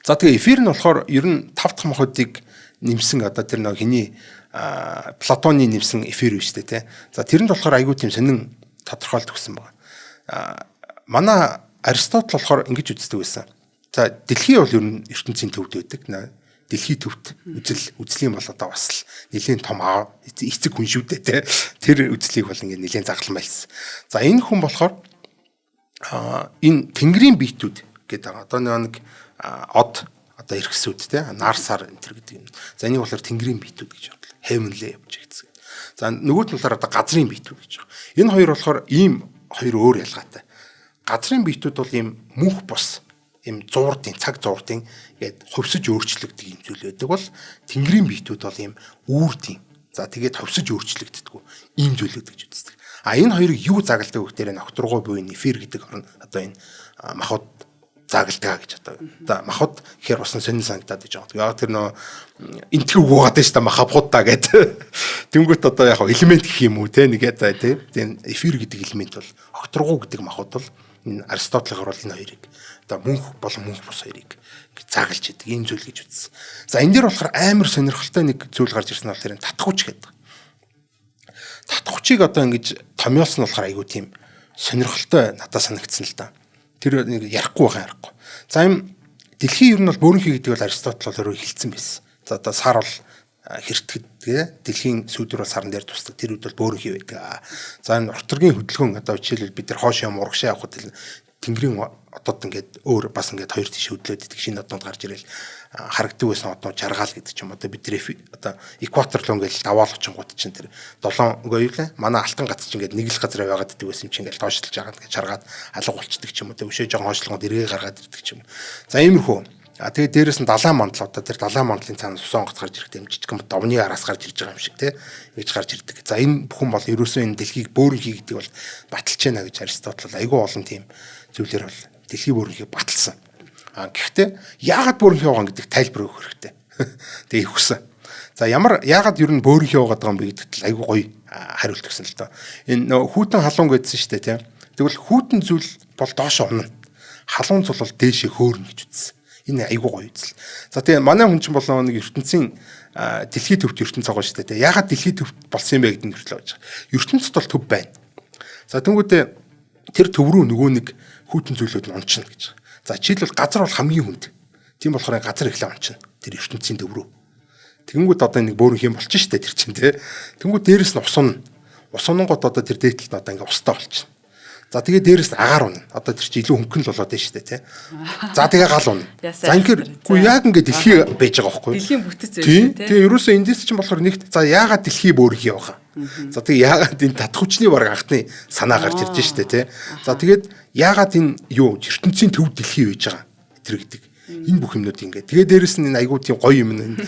За тэгээ эфир нь болохоор ер нь 5 дахь махбодыг нэмсэн одоо тэр нэг хиний Платоны нэмсэн эфир биш үү те. За тэрэнд болохоор айгүй тийм сонин тодорхойлт өгсөн байна. Манай Аристотель болохоор ингэж үздэг байсан. За дэлхий бол ер нь ертөнцийн төвд байдаг. Дэлхий төвд үзлийн бол одоо бас л нэлийн том эцэг хүн шүү дээ те. Тэр үзлийг бол ингээд нэлийн загалан байлсан. За энэ хүн болохоор энэ тэнгэрийн биетүүд гэдэг. Одоо нэг од одоо эргэсүүд те нарсаар энэ төр гэдэг юм. За энийг болохоор тэнгэрийн биетүүд гэж бодлоо. Heavenly objects. За нөгөө талаар одоо газрын биетүүд гэж байна. Энэ хоёр болохоор ийм хоёр өөр ялгаатай. Газрын биетүүд бол ийм мөнх бус, ийм зуурдын, цаг зуурдын гээд хөвсөж өөрчлөгдөг юм зүйл байдаг бол тэнгэрийн биетүүд бол ийм үүрдийн. За тэгээд хөвсөж өөрчлөгддөг ийм зүйл байдаг гэж үздэг. А энэ хоёрыг юу загалдаг вэ гэхээр нохторгоо буюу нефер гэдэг орн одоо энэ махбод загалдаг гэж одоо. За махбод гэхээр бас сонин санагдаад гэж байгаа. Яг тэр нөө энтхүү гуугаад байж та махбодаа гэдэг. Тэнгүүт одоо яг элемент гэх юм уу те нэгээ за те. Энэ эфир гэдэг элемент бол нохторгоо гэдэг махбод бол энэ Аристотелегаар бол энэ хоёрыг одоо мөнх болон мөнх бус хоёрыг загалж идэг ийм зүйл гэж үзсэн. За энэ дээр болохоор амар сонирхолтой нэг зүйл гарч ирсэн бол тэр татхууч гэдэг. Татхуучийг одоо ингэж томьёолсон болохоор айгүй тийм сонирхолтой надад санагдсан л да. Тэр нэг ярихгүй байгаа ярихгүй. За юм дэлхийн ер нь бол бөөрөнхий гэдэг бол Аристотель бол өөрөө хэлсэн байсан. За одоо сар бол хэртгэдэг дэлхийн сүүдэр бол сарн дээр тусдаг. Тэр үед бол бөөрөнхий байдаг. За энэ уртыргийн хөдөлгөөн одоо жишээлбэл бид нар хоош юм урагшаа явахад тэнгэрийн одод ингээд өөр бас ингээд хоёр тийш хөдлөөд идэх шинэ одод гарч ирэл харагддаг байсан одод жаргаал гэдэг ч юм одоо бид одоо экватор руу ингээд даваал очингууд чинь тэр 7 үгүй юу лээ манай алтан гац чинь ингээд нэг л газар байгаад идэх байсан чинь ингээд доошлж байгаа ингээд жаргаад алга болчдөг ч юм уу өшөө жоохон хоошлогод эргээ гаргаад ирдэг ч юм. За иймэрхүү. А тэгээд дээрэс нь далайн мандал одоо тэр далайн мандлын цаанаас усан гоц гарч ирэхдээ жижигхэн довны араас гарч ирж байгаа юм шиг те ингэж гарч ирдэг. За энэ бүхэн бол ерөөсөө энэ дэлхийг бөөрөнхий гэдэг бол баталж байна гэж Аристотель айгүй олон тийм зүйлэр бол дэлхийн бөөрөнхийг баталсан. А гэхдээ яагаад бөөрөнхий байгаа гэдэг тайлбар өгөх хэрэгтэй. Тэгээ ихсэн. За яагаад ер нь бөөрөнхий байгаа юм бэ гэдэгт айгүй гоё хариулт өгсөн л доо. Энэ хүүтэн халуун гэдсэн шүү дээ тийм. Тэгвэл хүүтэн зүйл бол доошо унана. Халуун зүйл бол дээшээ хөөрнө гэж үзсэн. Энэ айгүй гоё үзэл. За тэгээ манай хүн чинь болоо нэг ертөнцийн дэлхийн төвд ертөнц байгаа шүү дээ. Яагаад дэлхийн төвд болсон юм бэ гэдэг нь хүртэл байж байгаа. ертөнцид бол төв байна. За тэнгуүтээ тэр төв рүү нөгөө нэг хүүтэн зүйлүүд нь ончно гэж. За жишээлбэл газар бол хамгийн хүнд. Тийм болохоор газар эхлээ ончно. Тэр ертөнцийн төв рүү. Тэнгүүд одоо нэг бөөрөнх юм болчихно шүү дээ тэр чинь тий. Тэнгүүд дээрэс нь усан. Усангууд одоо тэр дээдлэлд одоо ингээ устаа болчихно. За тэгээ дээрэс нь агаар унна. Одоо тэр чинь илүү хөнгөн л болоод байна шүү дээ тий. За тэгээ гал унна. За ингээгүй яг ингээ дэлхий байж байгаа байхгүй юу? Дэлхийн бүтэц байх шүү тий. Тэгээ ерөөсөө эндээс чинь болохоор нэгт за яагаад дэлхий бөөрөнх юм байгаа. За тэгээ яагаад энэ татхуучны баг анхны санаа гарч ирж шүү дээ тий. За тэгээд яагаад энэ юу ертөнцийн төв дэлхий байж байгаа тэр гэдэг. Энэ бүх юмнууд ингээ. Тэгээ дээрэс нь энэ айгуу тийм гоё юм энэ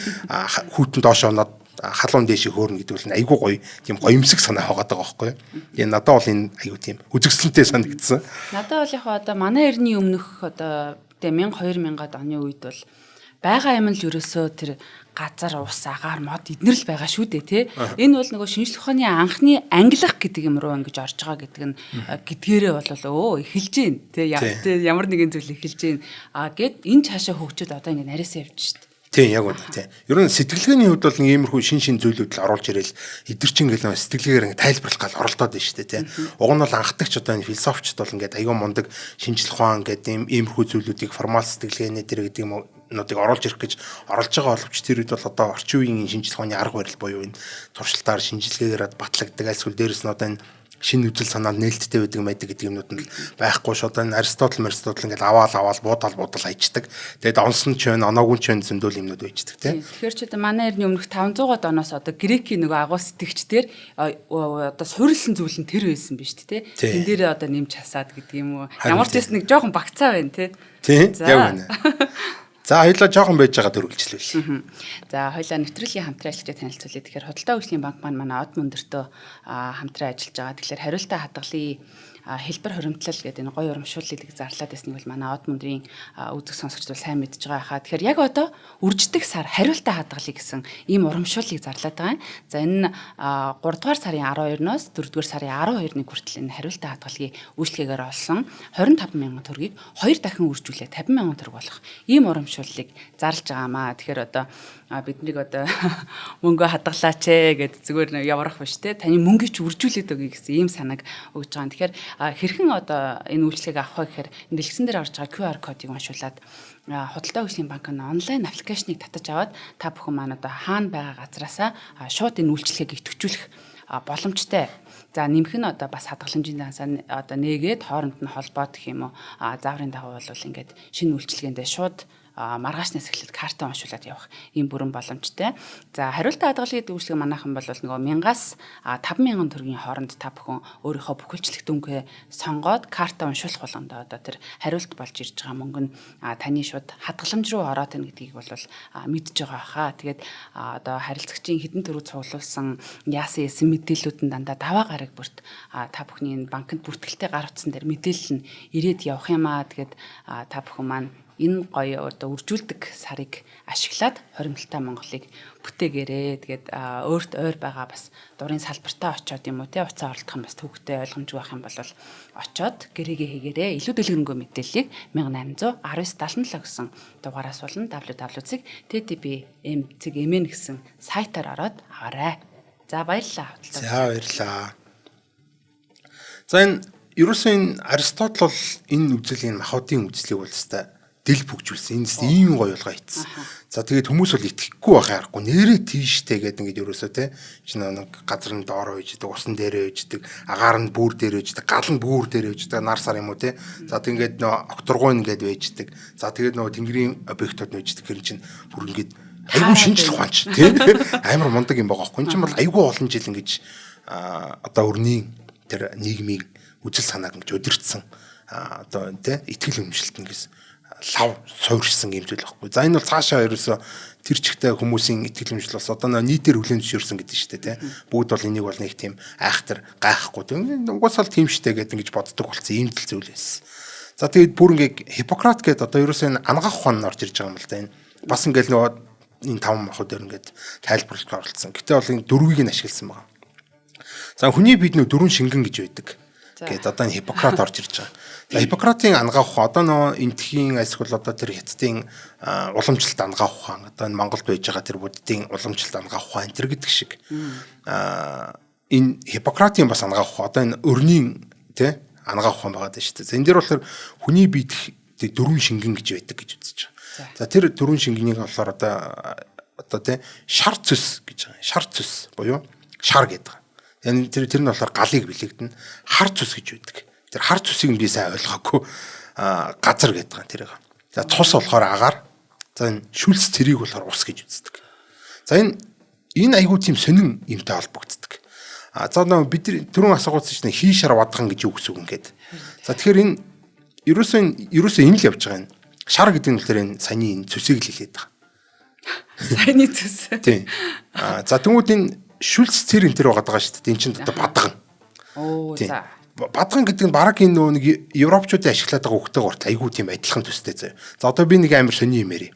хүүтэн доош оноод халуун дээшээ хөөрнө гэдэг бол айгуу гоё тийм гоёмсог санаа хагаад байгаа байхгүй юу. Тэгээ надад бол энэ айгуу тийм үзэгсэлэнтэй санагдсан. Надад бол яг одоо манай эртний өмнөх одоо 1000-2000-ад оны үед бол байгаа юм л ерөөсөө тэр газар ус агаар мод эднэр л байгаа шүү дээ тий. Энэ бол нөгөө шинжлэх ухааны анхны ангилах гэдэг юм руу ингэж орж байгаа гэдэг нь гэдгээрээ бол эхэлж гин тий. Ямар нэгэн зүйл эхэлж гин гэд энэ цаашаа хөгжөөд одоо ингэ нарийсаа явж шít. Тийм яг үнэ тийм. Ер нь сэтгэлгээний хувьд бол нэг иймэрхүү шин зүйлүүд л оруулж ирээл эдгэрчин гэл сэтгэлгээгээр ингэ тайлбарлах гал оролдоод байна шүү дээ тийм. Уг нь бол анхдагч одоо энэ философчд бол ингээд аюу мундаг шинжлэх ухаан гэдэг иймэрхүү зүйлүүдийг формал сэтгэлгээний дээр гэдэг юм нуудыг оруулж ирэх гэж оролж байгаа боловч тэр үед бол одоо орчин үеийн шинжлэх ухааны арга барил буюу энэ туршилтаар шинжилгээгээр батлагддаг альсгүй дээрэс нь одоо энэ шинэ үзэл санаанд нээлттэй байдаг байдаг гэдэг юмнууд нь байхгүй ш одоо Аристотель ингээд аваал буудаал хайчдаг. Тэгээд онсон ч байна, оноогүй ч байна зөндөл юмнууд байждаг тийм. Тэгэхээр ч одоо манай эртний өмнөх 500-аад оноос одоо грекийн нөгөө агуу сэтгчдэр одоо суурилсан зүйл нь тэр байсан биз дээ тийм. Тэн дээрээ одоо нэмж хасаад гэдэг юм уу. Ямар ч нэг жоохон багцаа байна тийм. Тийм яг байна. За хоёулаа жоохон байж байгаа дөрвөлжлээ. За хоёулаа нэвтрүүлгийн хамтран ажиллаж танилцуулъя. Тэгэхээр Худалдаа хөгжлийн банк манай од мөндөртөө хамтран ажиллаж байгаа. Тэгэхээр хариултаа хадгалын хэлбэр хуримтлал гэдэг энэ гоё урамшууллыг зарлаад байсныг бол манай од мөндрийн үзэг сонсогчд бол сайн мэдж байгаа хаа. Тэгэхээр яг одоо үрждэг сар хариултаа хадгалъя гэсэн ийм урамшууллыг зарлаад байгаа. За энэ 3 дугаар сарын 12-ноос 4 дугаар сарын 12-ны хүртэл энэ хариултаа хадгалъя үйлчлэгээр олсон 25,000 төгрөгийг 2 дахин үржүүлээ 50,000 төгрөг болох ийм урамшууллыг зарлж байгаамаа. Тэгэхээр одоо биднийг одоо мөнгө хадгалаач гэд зүгээр яварах биш те таны мөнгөийг ч үржүүлээд өгье гэсэн ийм санааг өгж байгаа. Тэгэхээр хэрхэн одоо энэ үйлчлэгийг авах вэ гэхээр дэлгэцэн дээр орж байгаа QR кодыг уншуулад Худалдаа хөгжлийн банкны онлайн аппликейшнийг татаж аваад та бүхэн маань одоо хаана байгаа газраасаа шууд энэ үйлчлэгийг идэвхжүүлэх боломжтой. За нэмэх нь одоо бас хадгаламжийн дансаа одоо нээгээд хооронд нь холбоод гэх юм уу зааврын дагуу бол ингээд шинэ үйлчилгээндээ шууд маргаашнаас эхлээд карта уншуулад явах ийм бүрэн боломжтой. За хариултаа хадгалах гэдэг үйлчлэг манайхан бол нөгөө 1000-аас 5,000 төгрөгийн хооронд та бүхэн өөрийнхөө бүхэлчлэг дүнгээ сонгоод карта уншуулах болгондоо одоо тэр хариулт болж ирж байгаа мөнгө нь таны шууд хадгаламж руу ороод ийн гэдгийг бол мэдж байгаа хаа. Тэгээд одоо харилцагчийн хэдэн төрөв цуглуулсан яасан эсэм мэдээллүүд нь дандаа даваа гараг бүрт та бүхний банкнд бүртгэлтэй гар утсан дээр мэдээлэл нь ирээд явах юм аа. Тэгээд та бүхэн маань энэ гоё одоо үржүүлдэг сарыг ашиглаад хоримтлалтай Монголыг бүтээгээрээ. Тэгээд өөрт ойр байгаа бас дурын салбартаа очиод юм уу те уцаа оролдох юм бас төвөгтэй ойлгомжгүй байх юм бол очиод гэрээгээ хийгээрээ. Илүү дэлгэрэнгүй мэдээллийг 1819-77 гэсэн дугаараас болон www.ttbm.mn гэсэн сайтаар ороод аваарай. За баярлалаа. За баярлалаа. За энэ ерөөсөн Аристотл бол энэ үзлийн махбодын үзлийг бол хэвээр дэл бүгжүүлсэн. Энд ийм гоё болгоо хийсэн. За тэгээд хүмүүс бол итгэхгүй байх аргагүй. Нэрээ тийштэй гэдэг ингээд ерөөсөө те чинь нэг газар нь доороо үйждэг, усан дээрээ үйждэг, агаар нь бүр дээр үйждэг, гал нь бүр дээр үйждэг, нар сар юм уу те. За тэгээд нөө окторгон ингээд үйждэг. За тэгээд нөө тэнгэрийн объектууд үйждэг. Тэр чинь бүр ингээд айгүй шинжлэх ухаанч те амар мундаг юм байгаа байхгүй. Энэ чинь бол айгүй олон жил ингэж одоо өрний тэр нийгмийн үжил санааг ингэж удирдсан одоо те итгэл үнэмшилт нэгээс лав суурьсан юм зүйл байхгүй. За энэ бол цаашаа ерөөсө тэр чигтээ хүмүүсийн итгэл үнэмшил бас одоо нийтээр хүлээн зөвшөөрсөн гэдэг шүү дээ, тэ. Бүгд бол энийг бол нэг тийм айхтар гайхгүй. Тэгээд угаасаа л тийм штэ гэдэг ингэж боддог болсон юм л зүйл байсан. За тэгээд бүр ингээ Хиппократ гэдэг одоо ерөөсөө энэ ангаах ухаан орж ирж байгаа юм л да энэ. Бас ингээл нөгөө энэ 5 махууд дээр ингээд тайлбарлалт оролцсон. Гэтэ бол энэ дөрвийг нь ашигласан байгаа. За хүний бид нөө дөрвөн шингэн гэж байдаг. Гэт одоо энэ Хиппократ орж ирж байгаа. За Хиппократын ангаах ухаан одоо нөгөө энтхийн айлсгал одоо тэр хятадын уламжлалт ангаах ухаан одоо энэ Монголд байж байгаа тэр буддийн уламжлалт ангаах ухаан энэ гэдэг шиг энэ Хиппократын бас ангаах ухаан одоо энэ өрнийн тэ ангаах ухаан байгаа даа шүү дээ. За энэ дээр болохоор хүний биед дөрвөн шингэн гэж байдаг гэж үзэж байгаа. За тэр дөрвөн шингэнийг болохоор одоо тэ шар цэс гэж байгаа. Шар цэс буюу шар гэдэг. Энэ тэр нь болохоор галыг бэлэгдэнэ. Хар цус гэж байдаг. Тэр хар цусыг би сайн ойлгоогүй газар гэдэг байгаа тэрийг. За цус болохоор агаар. За энэ шүлс цэрийг болохоор ус гэж үздэг. За энэ айгүй тийм сонин юмтай холбогддог. За бид түрүүн асуугуулсан чинь хий шар вадхан гэж юу гэсэн үг ингээд. За тэгэхээр энэ ерөөсөө энэ л явж байгаа юм. Шар гэдэг нь болохоор энэ саяны энэ цусыг л хэлээд байгаа. Саяны цус. Тийм. За тэгвэл энэ шүлс цэр энэ төр байгаа шүү дээ. Энд чинь одоо бадган. Оо за. Бадган гэдэг нь бараг энэ нөгөө нэг европчуудын ашиглаад байгаа хөлтэй горт айгүй тийм адилхан төстэй заяа. За одоо би нэг амар сони юм ярив.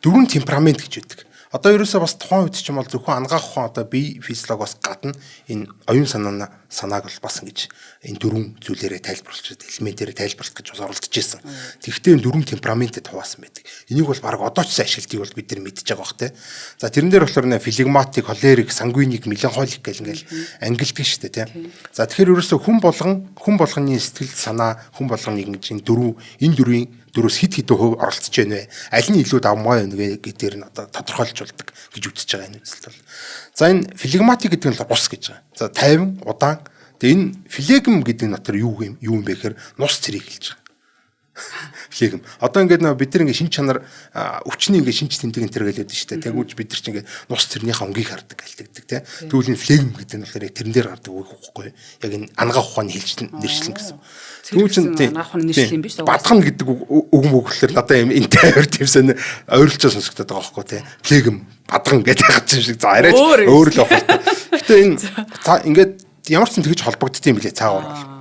Дөрвөн темперамент гэж байдаг. Одоо ерөөсөө бас тухайн үед ч юм бол зөвхөн ангаах ухаан одоо бие физиологоос гадна энэ оюун санааг бол бас ингэж энэ дөрвөн зүйлээрээ тайлбарлаж, элементээрээ тайлбарлах гэж бас оролдож ирсэн. Тэгэхдээ энэ дөрвөн темпераментэд хуваасан байдаг. Энийг бол баг одоо ч ашигладгийг бол бид нар мэдж байгаа бах те. За тэрэн дээр болохоор нэ флегматик, холерик, сангвиник, меланхолик гэл ингээл ангилдаг шүү дээ те. За тэгэхээр ерөөсөө хүн болгоны сэтгэл санаа, хүн болгоныг ингэж энэ дөрвийн дөрөөс хит хитэн хөв оролцож байна вэ? Аль нь илүү давмгай байна гэдгээр нь одоо тодорхойлж болдог гэж үзэж байгаа энэ үзэлт бол. За энэ флегматик гэдэг нь ус гэж байгаа. За тайван, удаан. Тэгээ энэ флегм гэдэг нь дотор юу юм бэ гэхээр нус цэрийг хэлж байгаа. Флегм. Одоо ингээд бид нар ингээд шин чанар өвчний ингээд шинж тэмдэг энэ төр гэлээд шүү дээ. Тэгвэл бид нар ч ингээд нус цэрнийхээ өнгийг хардаг гэлдэгдэг тийм. Тэгвэл энэ флегм гэдэг нь болохоор яг тэрэн дээр гардаг үг байхгүй. Яг энэ ангаах ухааны нэршлэн гэсэн. Тэгвэл чинь ангаах ухааны нэршлэн биш үү? Бадхан гэдэг үг мөглөөр надаа юм энтэй авир тиймсэн ойрлцоо сонсогдоод байгаа байхгүй тийм. Флегм бадхан гэдэг хаа чинь шиг за арайч өөр л байна. Гэтэ энэ ингээд ямар ч тэгж холбогдсон юм билээ цаагаар.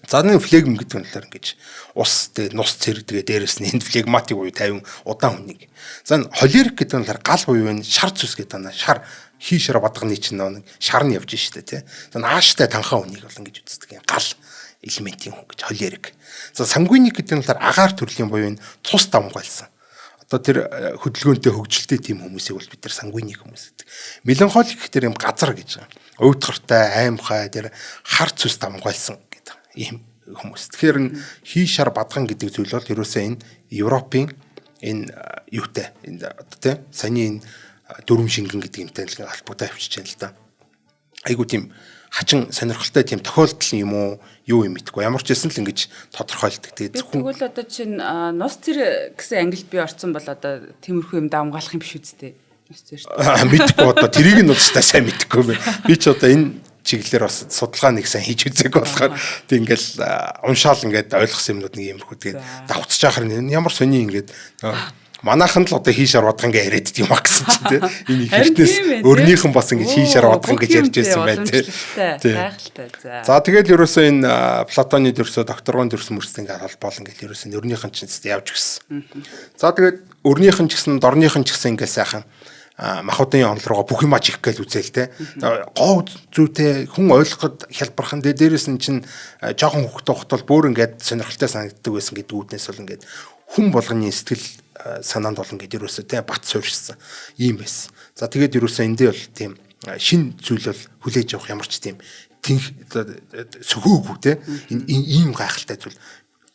За нэг флегм гэдэг нь болохоор ингэж ус тэгээ нус цэр тэгээ дээрэс нь энд флегматик буюу 50 удаан хүнийг. За холерик гэдэг нь болохоор гал буюу энэ шар цус гэдэг байна. Шар хий шар бадганы чинь нэг шар нь явж штэ тий. За нааштай танхаа хүнийг бол ингэж үздэг. Гал элементийн хүн гэж холерик. За сангвиник гэдэг нь болохоор агаар төрлийн буюу энэ цус давмгайлсан. Одоо тэр хөдөлгөөнтэй хөгжилтэй тийм хүмүүсийг бол бид нар сангвиник хүмүүс гэдэг. Меланхолик гэдэг юм газар гэж байгаа. Уйдгартай, аимхай тэр хар цус давмгайлсан гэдэг ийм хүмүүс. Тэгэхээр энэ хий шар бадган гэдэг зүйл бол ерөөсөө энэ Европын энэ юутай энэ одоо тийм саяны энэ дөрвөн шингэн гэдэг юмтай л холбоотой авчиж байна л да. айгуу тийм хачин сонирхолтой тийм тохиолдол юм уу юу юм мэдгүй ямар ч байсан л ингэж тодорхойлдог. Тэгээд тэгвэл одоо чинь нус цэр гэсэн ангилд би орсон бол одоо тиймэрхүү юм давмгаалах юм биш үсттэй. Нус цэр шүү. Мэдгүй одоо тэрийг нь удаа сайн мэдгүй байна. Би ч одоо энэ чиглэлээр бас судалгаа нэг сайн хийж үзег болохоор тэг ингээл уншаал ингээд ойлгосон юмнууд нэг юмрхүү тэгээд давхцаж ахаар ямар сони ингээд манайхан л одоо хийш арвадах ингээ яриад дим а гэсэн чинь тийм энэ их эртнээс өрнийхэн бас ингээ хийш арвадах гэж ярьж байсан байх тийм гайхалтай. За тэгээд ерөөсөө энэ Платоны дөрсөө докторгон дөрс мөрс ингээ холбоол ингээ ерөөсөө өрнийхэн ч явж гисэн. За тэгээд өрнийхэн ч гэсэн дорныхэн ч гэсэн ингээ сайхан махуудын онол руугаа бүх юмаа чих гээл үзээл те. Гоо зүйтэй хүн ойлгоход хялбархан дээрээс нь чинь жоохон хөвгтэй хот бол бүр ингээд сонирхолтой санагддаг байсан гэдэг үүднээс бол ингээд хүн болгоны сэтгэл санаанд болон гэдэг ерөөсөө те бат суурьшсан юм байсан. За тэгээд ерөөсөө эндээ бол тийм шин зүйл бол хүлээж авах ямар ч тийм сөхөөгүй те ийм гайхалтай зүйл.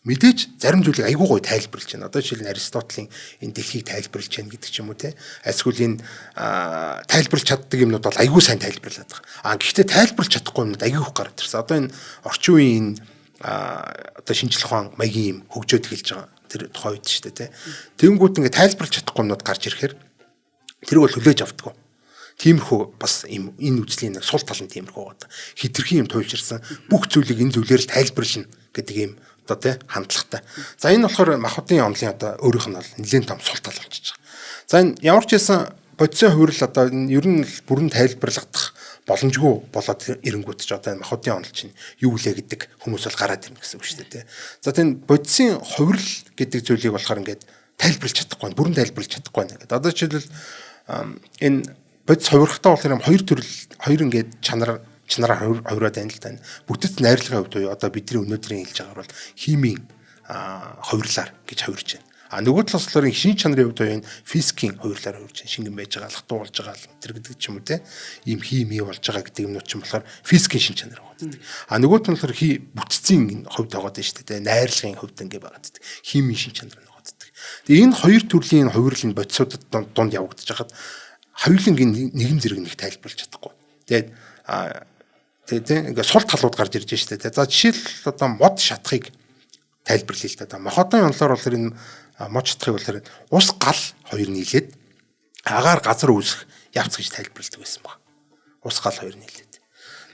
Мэдээж зарим зүйлийг айгүй гой тайлбарлаж байна. Одоо жишээл нь Аристотелийн энэ дэлхийг тайлбарлаж байна гэдэг ч юм уу те. Эсвэл энэ тайлбарлаж чаддаг юмнууд бол айгүй сайн тайлбарлаад байгаа. Гэхдээ тайлбарлаж чадахгүй юмнууд айгүй их гараад ирсэн. Одоо энэ орчин үеийн одоо шинжлэх ухаан маягийн юм хөгжөөд эхэлж байгаа. Тэр тухай үед шүү дээ те. Тэнгүүд ингээ тайлбарлаж чадахгүй юмнууд гарч ирэхээр тэрийг бол хүлээж авдаггүй. Тиймэрхүү бас энэ үзлийн нэг сул тал нь тиймэрхүү байгаа. Хитрхи юм туйлширсан бүх зүйлийг энэ зүйлээр л тайлбарлана гэдэг юм одоо тий хандлагатай. За энэ болохоор махбодын онлын одоо өөрийнх нь бол нэлээд том сул тал болчихж байгаа. За энэ ямар ч байсан бодисын хувирал одоо ер нь бүрэн тайлбарлагдах боломжгүй болоод ирэнгүүт ч одоо махбодын онл чинь юу вэ гэдэг хүмүүс бол гараад ирнэ гэсэн үг шүү дээ тий. За тийм бодисын хувирал гэдэг зүйлийг болохоор ингээд тайлбарлаж чадахгүй, бүрэн тайлбарлаж чадахгүй байна гэдэг. Одоо жишээлбэл энэ бодис хувирахтаа болохоор хоёр ингээд чанараар хувираад байна л да. Бүтэц найрлагын хувьд одоо бидний өнөөдрийн хэлж байгаагаар бол химийн хувирлаар гэж хувирж байна. Нөгөө талаас болохоор шин чанарын хувьд энэ физикийн хувирлаар хувирж байна. Шингэн байж байгаа, лахтуу болж байгаа тэр гэдэг ч юм уу те. Ийм хими болж байгаа гэдэг юмнууд ч юм болохоор физикийн шин чанар байгаа. Нөгөө тал болохоор бүтцийн хувьд байгаа дээ шүү дээ. Найрлагын хувьд ингээ байгаа гэдэг. Химийн шин чанар нь байгаа гэдэг. Тэгээ энэ хоёр төрлийн хувирал нь бодисуудад дунд явагдаж хахад хоёулангийн нэгэн зэрэг нэг тайлбарлаж чадахгүй. Тэгээд ингээ сул талууд гарч ирж штэ. За жишээл одоо мод шатхыг тайлбарлая л да. Махбодын онлоор бол энэ мод шатхыг бол ус гал хоёр нийлээд агаар газар үүсэх явц гэж тайлбарладаг байсан баг. Ус гал хоёр нийлээд.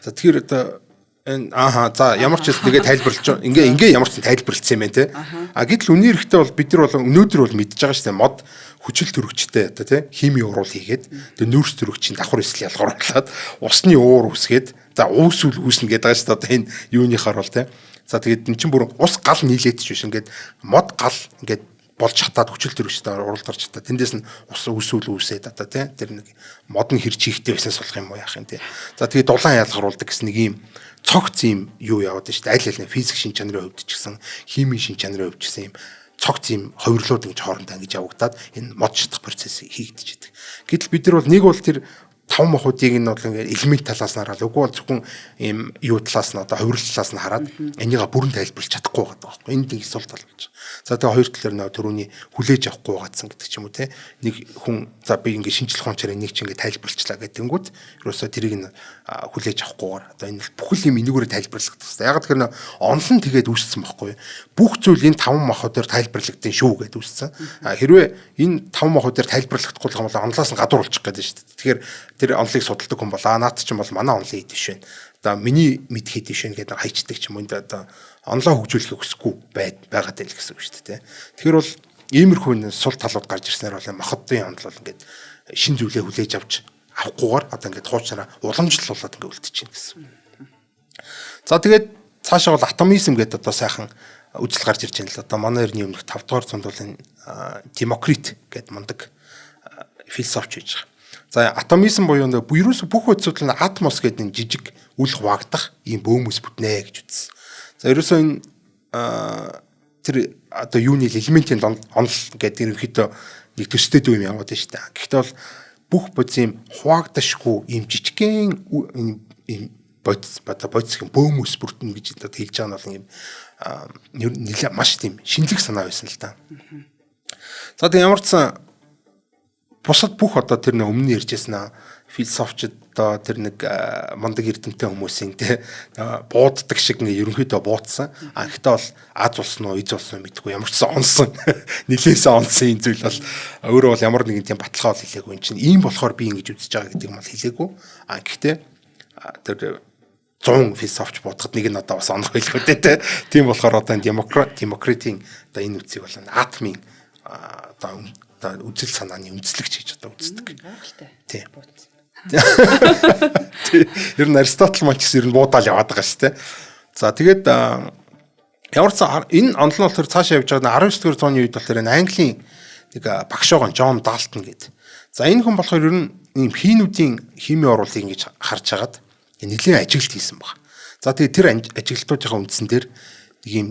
За тэгэхээр одоо энэ за ямар ч зүйл тэгээ тайлбарлаж ингээ ямар ч тайлбарлагдсан юм байна те. Гэтэл үнийн эрэхтэй бол бид нар бол өнөөдөр бол мэдж байгаа штэ мод хүчил төрөгчтэй одоо тий хими уруул хийгээд тэгээ нүүрс төрөгчийн давхар эсэл ялгаруулад усны уур үсгээд за уусвал үүснэ гэдэг байгаа шүү дээ одоо энэ юуныхаар бол тий. За тэгээд эн чинь бүр ус гал нийлээд ч биш ингээд мод гал ингээд болж хатаад хүчил төрөгчтэй уралдарч хатаад тэндээс нь ус үүсвэл үүсээд одоо тий тэр нэг мод нь хэрч хийхтэй байснаас болох юм уу яах юм тий. За тэгээд дулаан ялгаруулдаг гэсэн нэг юм цогц юм юу яваад шүү дээ аль аль нь физик шин чанарын хувьд ч гэсэн химийн шин чанарын хувьд ч гэсэн юм цогц юм хувирлууд ингэж хоорондоо ингэж явагдаад энэ мод шатах процесс хийгдэж байдаг. Гэтэл бид нар бол нэг бол тэр 5 махуудыг нь бол ингээд элемент талаас нь хараад үгүй бол зөвхөн ийм юу талаас нь одоо хувирал талаас нь хараад энийгээ бүрэн тайлбарлаж чадахгүй байгаа байхгүй. Энд нэг сул тал болж. За тэгээ хоёр талаар нөө төрөний хүлээж авахгүй байгаадсан гэдэг ч юм уу те. Нэг хүн за би ингээд шинжлэх ухаанчаар энийг ч ингээд тайлбарчлаа гэдэнгүүт ерөөсөө тэрийг нь хүлээж авахгүйгээр одоо энэ бүхэл юм энийгээр тайлбарлагдах хэрэгтэй. Яг тэгэхээр онлон тэгээд үүссэн байхгүй. Бүх зүйл энэ 5 махуудаар тайлбарлагдсан шүү гэдээ үүссэн. Хэрвээ энэ 5 махуудаар тайлбарлагдахгүй юм бол онлоос нь гадуур болчих гэдэг шүү дээ. Тэгэхээр тэр онлыг судалдаг хүн бол наад чинь бол манай онлын хэд биш вэ. Одоо миний мэд хэд биш вэ гэдэг хайчдаг ч юм уу одоо онлоо хөгжүүлэхийг хүсэхгүй байгаад байл гэсэн үг шүү дээ. Тэгэхээр бол иймэрхүү сул талууд гарч ирснээр бол махбодын онл бол ингээд шин зүйлээ хүлээж авч авахгүйгээр одоо ингээд хуучраа уламжлуулаад ингээд үлдчихээн гэсэн. За тэгээд цаашаа бол атомизм гэдэг одоо сайхан үзэл гарч ирж байна л одоо манай эртний өмнөх 5 дугаар зуунд бол энэ Демокрит гэдэг мундаг философч байж байгаа. За атомизм буюу ерөөсө бүх бодисууд нь атмос гэдэг нэг жижиг үл хуваагдах ийм бөөмөс бүтнэ гэж үзсэн. За ерөөсөө энэ тэр одоо юуны элементийн онл гэдэг ерөнхийдөө нэг төстэй дүү юм яваад байна шүү дээ. Гэхдээ бол бүх бодис ийм хуваагдашгүй ийм жижигхэн ийм бодис гэх бөөмөс бүртэн гэж одоо хэлж байгаа нь бол ийм нэлээ маш тийм шинэлэг санаа байсан л да. За тэг ямар ч сан бусад бүх одоо тэр нэг өмнө ярьжсэн философчд одоо тэр нэг мундаг эрдэмтэн хүмүүсийн те бууддаг шиг ингээ ерөнхийдөө буудсан. Гэхдээ бол Аз улс нь Из улс нь мэдгүй ямар ч сан онсон нилээсээ онсон энэ зүйл бол өөрөө бол ямар нэгэн тийм баталгаа бол хэлээгүй. Энд чинь ийм болохоор би ингэж үзэж байгаа гэдэг юм бол хэлээгүй. Гэхдээ тэр 100 философч буудахад нэг нь одоо бас онох байлгүй те. Тийм болохоор одоо демократийн одоо энэ үсийг бол атомын одоо үзэл санааны үндэслэгч гэж одоо үздэг. Тийм. Ер нь Аристотель маань ч гэсэн ер нь буудаал яваад байгаа шүү дээ. За тэгээд ямар ч энэ онол нь болохоор цаашаа явж байгаа 19-р зууны үед болохоор энэ Английн нэг багш байгаа Джон Далтон гэдэг. За энэ хүн болохоор ер нь ийм хийнүүдийн химийн оруулыг ингэж харж хагаад нэлийн ажилт хийсэн баг. За тэгээд тэр ажилтнуудын үндсэн дээр нэг ийм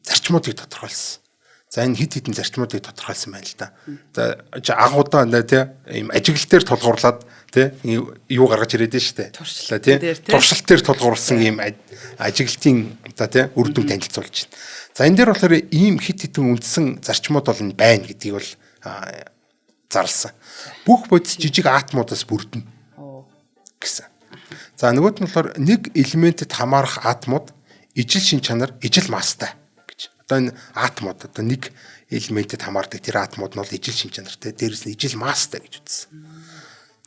зарчмуудыг тодорхойлсон. За энэ хид хідэн зарчмуудыг тодорхойлсон байна л да. За агуудаа тий ийм ажиглал дээр тулгуурлаад тий юу гаргаж ирээд нь штэ. Туршилт тий туршилт дээр тулгуурласан ийм ажиглалтын одоо тий үр дүн танилцуулж байна. За энэ дээр болохоор ийм хид хідэн үндсэн зарчмууд бол энэ байна гэдгийг бол зарласан. Бүх бодис жижиг атомудаас бүрдэнэ гэсэн. За нөгөөд нь болохоор нэг элементэд хамаарах атомууд ижил шин чанар, ижил масстай. Одоо энэ атомууд одоо нэг элементэд хамаардаг тэр атомууд нь бол ижил шин чанартай, дээрээс нь ижил масстай гэж үзсэн.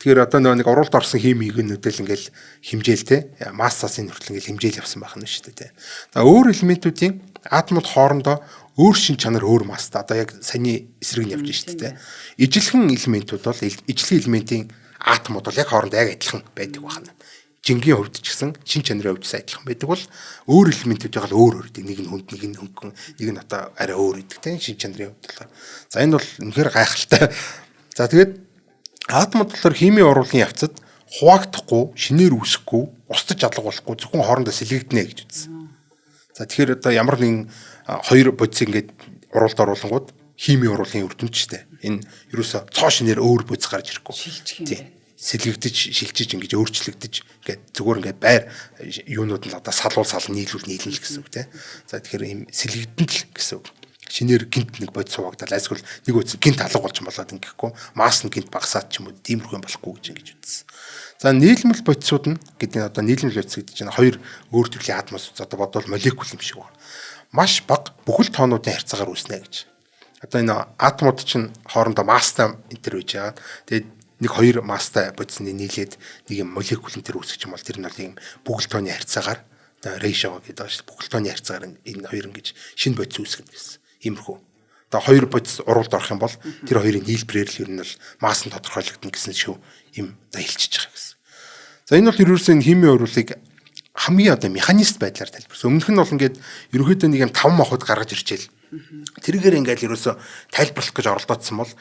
Тэгэхээр одоо нэг уралд орсон химиг нэгнүүдэл ингээл химжээл те массаас энэ хүртэл ингээл химжээл явсан байх нь шүү дээ те. За өөр элементүүдийн атомууд хоорондоо өөр шин чанар өөр масстай. Одоо яг саний эсрэг нь явж шүү дээ те. Ижилхэн элементүүд бол ижилхэн элементийн атомууд бол яг хоорондоо яг адилхан байдаг байна. Жингийн хувьд ч гэсэн шин чанарын хувьд адилхан байдаг бол өөр элементүүдийг л өөр байдаг. Нэг нь хүнд, нэг нь хөнгөн, нэг нь одоо арай өөр байдаг тийм шин чанарын хувьд болохоор. За энэ бол үнэхээр гайхалтай. За тэгээд атомууд болохоор химийн урвалын явцад хуваагдахгүй, шинээр үүсэхгүй, устж алгуулахгүй зөвхөн хоорондоо сэлгэгдэнэ гэж үзсэн. За тэгэхээр одоо ямар нэгэн хоёр бодис ингээд урвалд оруулангууд химийн урвалын үр дүнд ч тийм энэ ерөөсө цоо шинээр өөр бодис гарч ирэхгүй. Тийм. Сэлгэгдэж, шилжиж ингэж өөрчлөгдөж ингээд зүгээр ингээд байр юунууд нь одоо салуул нийлүүл нийлнэ л гэсэн үг тийм. За тэгэхээр ийм сэлгэгдэн л гэсэн үг. Шинээр гинт нэг бодис суугдал айсгал нэг үс гинт алга болж болоод ингэхгүй масс нь гинт багасаад ч юм уу тиймэрхүү юм болохгүй гэж ингэж үзсэн. За нийлмэл бодисууд нь гэдэг нь одоо нийлмэл бодис гэдэг чинь хоёр өөр төрлийн атомос одоо бодвол молекул юм шиг байна. Маш бага бүхэл тоонуудын харьцаагаар үүснэ гэж. Одоо энэ атомууд чинь хоорондоо масстай энэ төр үж байгаа. Тэгээд нэг хоёр масстай бодисны нийлээд нэг юм молекулын төр үүсгэж юм бол тэр нь бол ийм бүхэл тооны харьцаагаар ratio гэдэг байгаа шүү дээ. Бүхэл тооны харьцаагаар энэ хоёр ингэж шинэ бодис үүсгэнэ гэсэн. Иймэрхүү. Одоо хоёр бодис урвалд орох юм бол тэр хоёрын нийлбэрээр л ер нь бол масс нь тодорхойлогдно гэсэн шүү юм заилчиж байгаа гэсэн. За энэ бол ерөөсөө энэ химийн урвалыг хамгийн одоо механист байдлаар тайлбарсан. Өмнөх нь бол ингээд ерөөхдөө нэг юм 5 махбод гаргаж ирчихэл. Тэргээр ингээд ерөөсөө тайлбарлах гэж оролдоодсон бол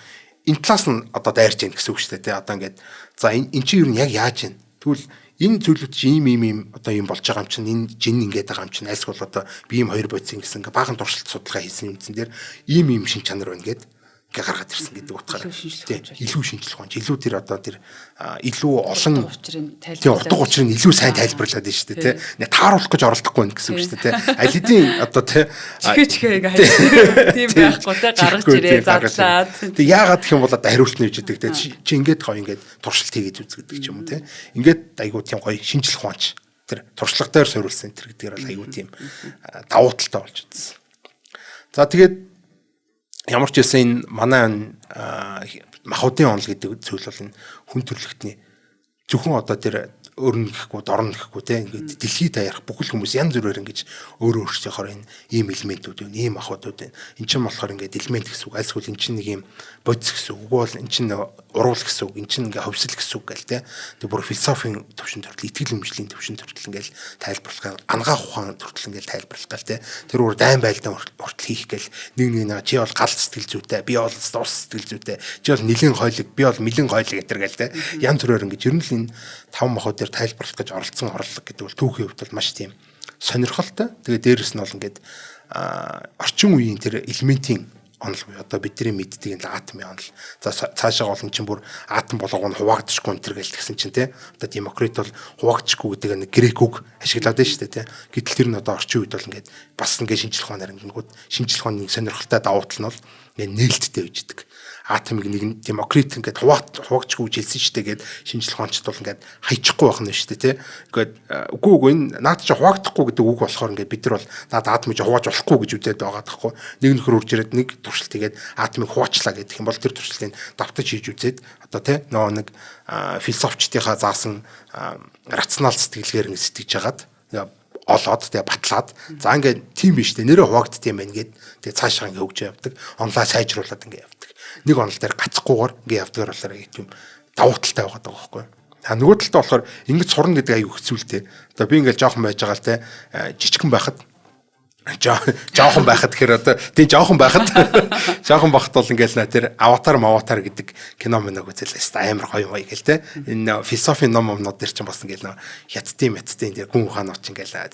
энэ талаас нь одоо дайрч яах гэсэн үг шүү дээ. Одоо ингээд за энэ чинь ер нь яг яаж вэ? Тэгвэл энэ зүйлүүд чинь ийм одоо юм болж байгаа юм чинь энэ жин ингээд байгаа юм чинь айлсгол одоо би ийм хоёр бодис ингэсэн ингээ баахан туршилт судалгаа хийсэн юмцэн дээр ийм шин чанар байна гэд ингээ гаргаад ирсэн гэдэг утгаараа илүү шинжлэх ухаан илүү тэр одоо тэр илүү олон утга учрыг илүү сайн тайлбарлаад байна шүү дээ тий тааруулах гэж оролдохгүй байх гэсэн үг шүү дээ тий аль хэдийн одоо тий чихээ ингээ тийм байхгүй тий гаргаж ирээ задлаад тий яагаад гэх юм бол одоо хариулт нь үжидэг тий чи ингээд гоё ингээд туршилт хийгээд үзгэдэг ч юм уу тий ингээд айгуу тийм гоё шинжлэх ухаанч тэр туршлага дээр суурилсан тэр гэдгээр бол айгуу тийм давуу талтай болж үзсэн. За тэгээд ямар ч байсан энэ манай махбодын онол гэдэг зүйл бол энэ хүн төрөлхтний зөвхөн одоо тэр өрнө гэхгүй дорно гэхгүй те ингээд дэлхийд таярах бүхэл хүмүүс янз бүрээр ингэж өөрөө өөрсдийнхөө энэ ийм элементүүд байна, ийм махбодууд байна. Эн чинь болохоор ингээд элемент гэсэн үг. Альсгүй эн чинь нэг ийм бодис гэсэн үг. Уггүй бол эн чинь урвал гэсэн үг. Эн чинь ингээд хөвсөл гэсэн үг гэл те. Тэг бүр философийн төвшин төрөл, итгэл үнэмшлийн төвшин төрөл ингээд тайлбарлах, ангаах ухаан төрөл ингээд тайлбарлах гэл те. Тэр бүр дайн байлдан хүртэл хийх гэл нэг чи бол гал сэтгэл зүйтэй, би бол ус сэтгэл зүйтэй, чи бол нилийн хойлог, би бол мэлэн хойлог гэтэр гэл те. Янз бүрээр ингээд ер нь л энэ 5 махбод тайлбарлах гэж оролцсон орлого гэдэг бол түүхийн хувьд бол маш тийм сонирхолтой. Тэгээ дээрэс нь бол ингээд орчин үеийн тэр элементийн онол буюу одоо бидний мэддэг энэ атомын онол. За цаашаа олон чинь бүр атом болгоно хуваагдчихгүй энэ төр гэл гэсэн чинь те. Одоо Демокрит бол хуваагдчихгүй гэдэг нэг грек үг ашиглаад байна шүү дээ те. Гэтэл тэр нь одоо орчин үед бол ингээд бас ингээд шинжлэх ухаанаар ингээд шинжлэх ухааны сонирхолтой давуу тал нь бол ингээд нээлттэй үжидэг. атомыг нэг нь демокрит ингээд хуваачгүй жилсэн шүү дээ гэд шинжлэх ухаанчид бол ингээд хайчихгүй байх нь шүү дээ тий. Ингээд үгүй энэ наад чи хуваагдахгүй гэдэг үг болохоор ингээд бид нар бол наад атомыг хувааж болохгүй гэж үзээд байгаа тахгүй. Нэг нөхөр үрж ирээд нэг туршилт тэгээд атомыг хуваачлаа гэдэг юм бол тэр туршилтыг давтаж хийж үзээд одоо тий нөгөө нэг философчдынхаа заасан рационал сэтгэлгээр ингэ сэтгэж хагаад олоод тэгээ батлаад за ингээд тийм биш дээ нэрээ хуваагддсан юм байна гэд тэгээ цаашаа ингээ хөгжөө явдаг онлайн сайжруулад ингээ явдаг нэг онол дээр гацхгүйгээр ингээ явдгаар болохоор тийм давуу талтай байгаа даа байхгүй. А нөгөө талтай болохоор ингэж сурна гэдэг аюу хэцүүлтэй. Одоо би ингээл жоохон байж байгаа л те жижигхэн байхад жоохон байхад гэхээр одоо тийм жоохон байхад бол ингээл тэр аватар гэдэг кино мэнэг үзэлээ амар гоё гоё гэл те энэ философийн номнууд дэр чинь бас ингээл хятадын тэр гүн ухаанууд чинь ингээл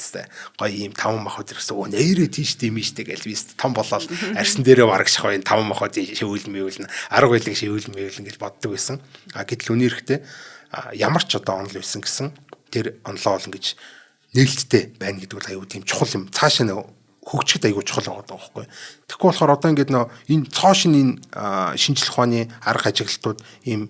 гоё ийм таван махад ирсэн нэрээ тийш тийм ийштэй гэл би том болол арьсан дээрээ барагших гоё таван махад шивүүл мэвэл арга байлыг шивүүл мэвэл ингээл боддог байсан. А гэтэл үнээрхтэй ямар ч одоо онол байсан гэсэн тэр онлоо бол ингэж нээлттэй байна гэдэг бол аюу тийм чухал юм. Цаашаа нөө хөгжихэд аюу чухал байгаа байхгүй. Тэгэхгүй болохоор одоо ингээд нөө энэ цоошин энэ шинжлэх ухааны арга ажиглалтууд ийм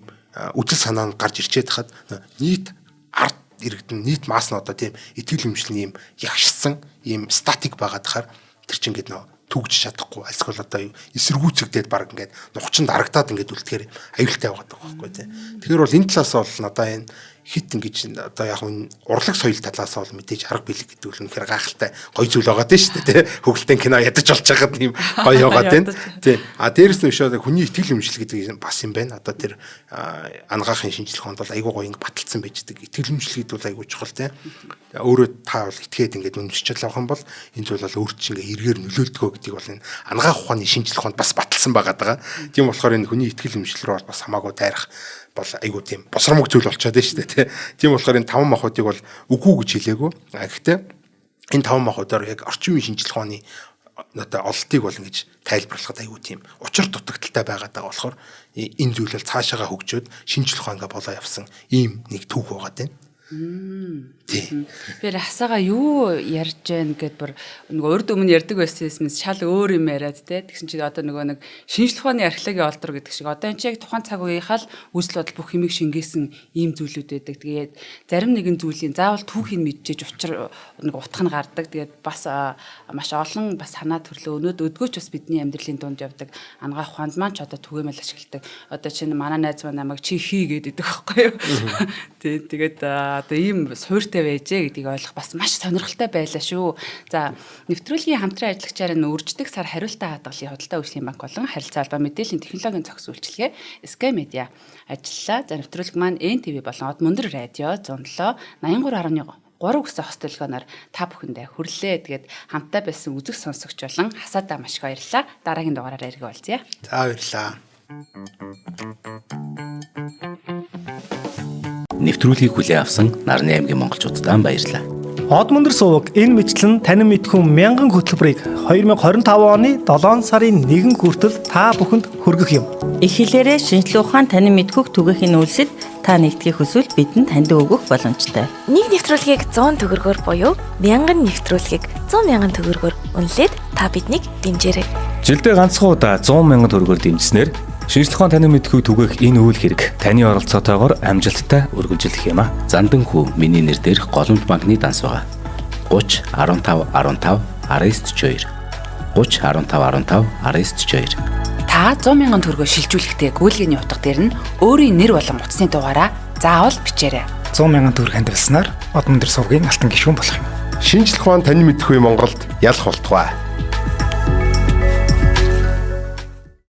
үжил санаа нь гарч ирчээд хахад нийт ард иргэдэн нийт масс нь одоо тийм итгэл үнэмшлийн ийм ягшсан ийм статик байгаад хахаар тэр чинь ингээд нөө түгж чадахгүй альсгол одоо эсэргүүцэгдээд баг ингээд нухчинд харагдаад ингээд үлдэхээр аюултай байгаа байхгүй тий. Тэгэхээр бол энэ талаас бол надаа энэ хит ингэж одоо яг нь урлаг соёл талаас бол мэдээж арга билэг гэдэг нь үнэхээр гайхалтай гоё зүйл байгаа дээ шүү дээ тий. Хөвгөлтийн кино ядаж болж байгаа юм гоё байгаа тий. Тий. А дээрэс нь өшөө хүний итгэл үнэмшил гэдэг бас юм байна. Одоо тэр ангаахын шинжлэх ухаанд бол айгүй гоё ингэ баталсан байждаг. Итгэл үнэмшил гэдэг бол айгүй чухал тий. Өөрөө та бол итгээд ингээд үнэмшиж авах юм бол энэ зүйл бол өөрт чинь ингээ эргээр нөлөөлдгөө гэдгийг бол энэ ангаах ухааны шинжлэх ухаанд бас баталсан байгаа даа. Тийм болохоор энэ хүний итгэл үнэмшил рүү бас хамаагүй тайрах бол айгуу тийм босромог зүйл болчиход байна шүү дээ тийм болохоор энэ таван махуудыг бол үгүй гэж хэлээгүй. Гэхдээ энэ таван махуудаар яг орчин үеийн шинжлэх ухааны одоо ололтыг бол ингэж тайлбарлахад айгуу тийм учир дутагдaltaй байгаад байгаа болохоор энэ зүйл бол цаашаага хөгжөөд шинжлэх ухаан ингээ болоо явсан ийм нэг түүх байгаа тийм. Тэр хасаага юу ярьж гэн гэд бүр нөгөө урд өмнө ярьдаг байсан юмс шал өөр юм яриад те тэгсэн чинь одоо нөгөө нэг шинжлэх ухааны археологийн олдор гэдэг шиг одоо энэ яг тухайн цаг үеийнхаа л үзэл бодол бүх юмыг шингээсэн ийм зүйлүүд байдаг. Тэгээд зарим нэгэн зүйлийн заавал түүхийг мэдчихэж учир нэг утга нь гардаг. Тэгээд бас маш олон бас санаа төрлөө өдгөөч бас бидний амьдралын дунд явдаг ангаах ухаанд маань ч одоо түгээмэл ашигладаг. Одоо чинь манай найз маань намайг чи хий гэдэг байхгүй юу. Тэгээд одоо ийм суурьтай байжээ гэдгийг ойлгох бас маш сонирхолтой байлаа шүү. За, нэвтрүүлгийн хамтран ажиллагчаар нь үрждэг сар хариултаа хадгалын худалдаа үйлчлийн банк болон харилцаа албан мэдээллийн технологийн зохис үйлчилгээ Sky Media ажиллалаа. За, нэвтрүүлэг маань NTV болон Од Мөндөр радио 107 83.1 3 хүсээ хостолгоноор та бүхэндээ хүрлээ. Тэгээд хамтдаа байсан үзэг сонсогч болон хасаадаа маш их баярлалаа. Дараагийн дугаараар иргэ уулзъя. За баярлалаа. Нэвтрүүлгийг хүлээн авсан Нарны аймгийн монголчуудаа баярлалаа. Од Мөндөр суваг энэ мэтлэн танин мэдхүн 1000 хөтөлбөрийг 2025 оны 7 сарын 1 хүртэл та бүхэнд хүргэх юм. Их хэлээрээ шинжлэх ухаан танин мэдхүг түгээхийн үйлсэд та нэгтгэх хүсвэл бидэнд таньд өгөх боломжтой. Нэг нэвтрүүлгийг 100 төгрөгөөр буюу 1000 нэвтрүүлгийг 100,000 төгрөгөөр үнэлээд та биднийг дэмжээрэй. Жилдээ ганцхан удаа 100,000 төгрөгөөр дэмжснээр шинжлэх ухаан танин мэдхүг түгээх энэ үйл хэрэг таны оролцоотойгоор амжилттай үргэлжлэх юм а. Зандан хүү миний нэр дээрх голомт банкны данс байгаа. 30 15 15 942 30 15 15 942. Та 100,000 төгрөгөөр шилжүүлэхдээ гүйлгээний утга дээр нь өөрийн нэр болон утасны дугаараа заавал бичээрэй. 100,000 төгрөг хандвалснаар Од Мөндөр сувгийн алтан гишүүн болох юм. Шинжлэх ухаан танин мэдхгүй Монголд ялах болтугай.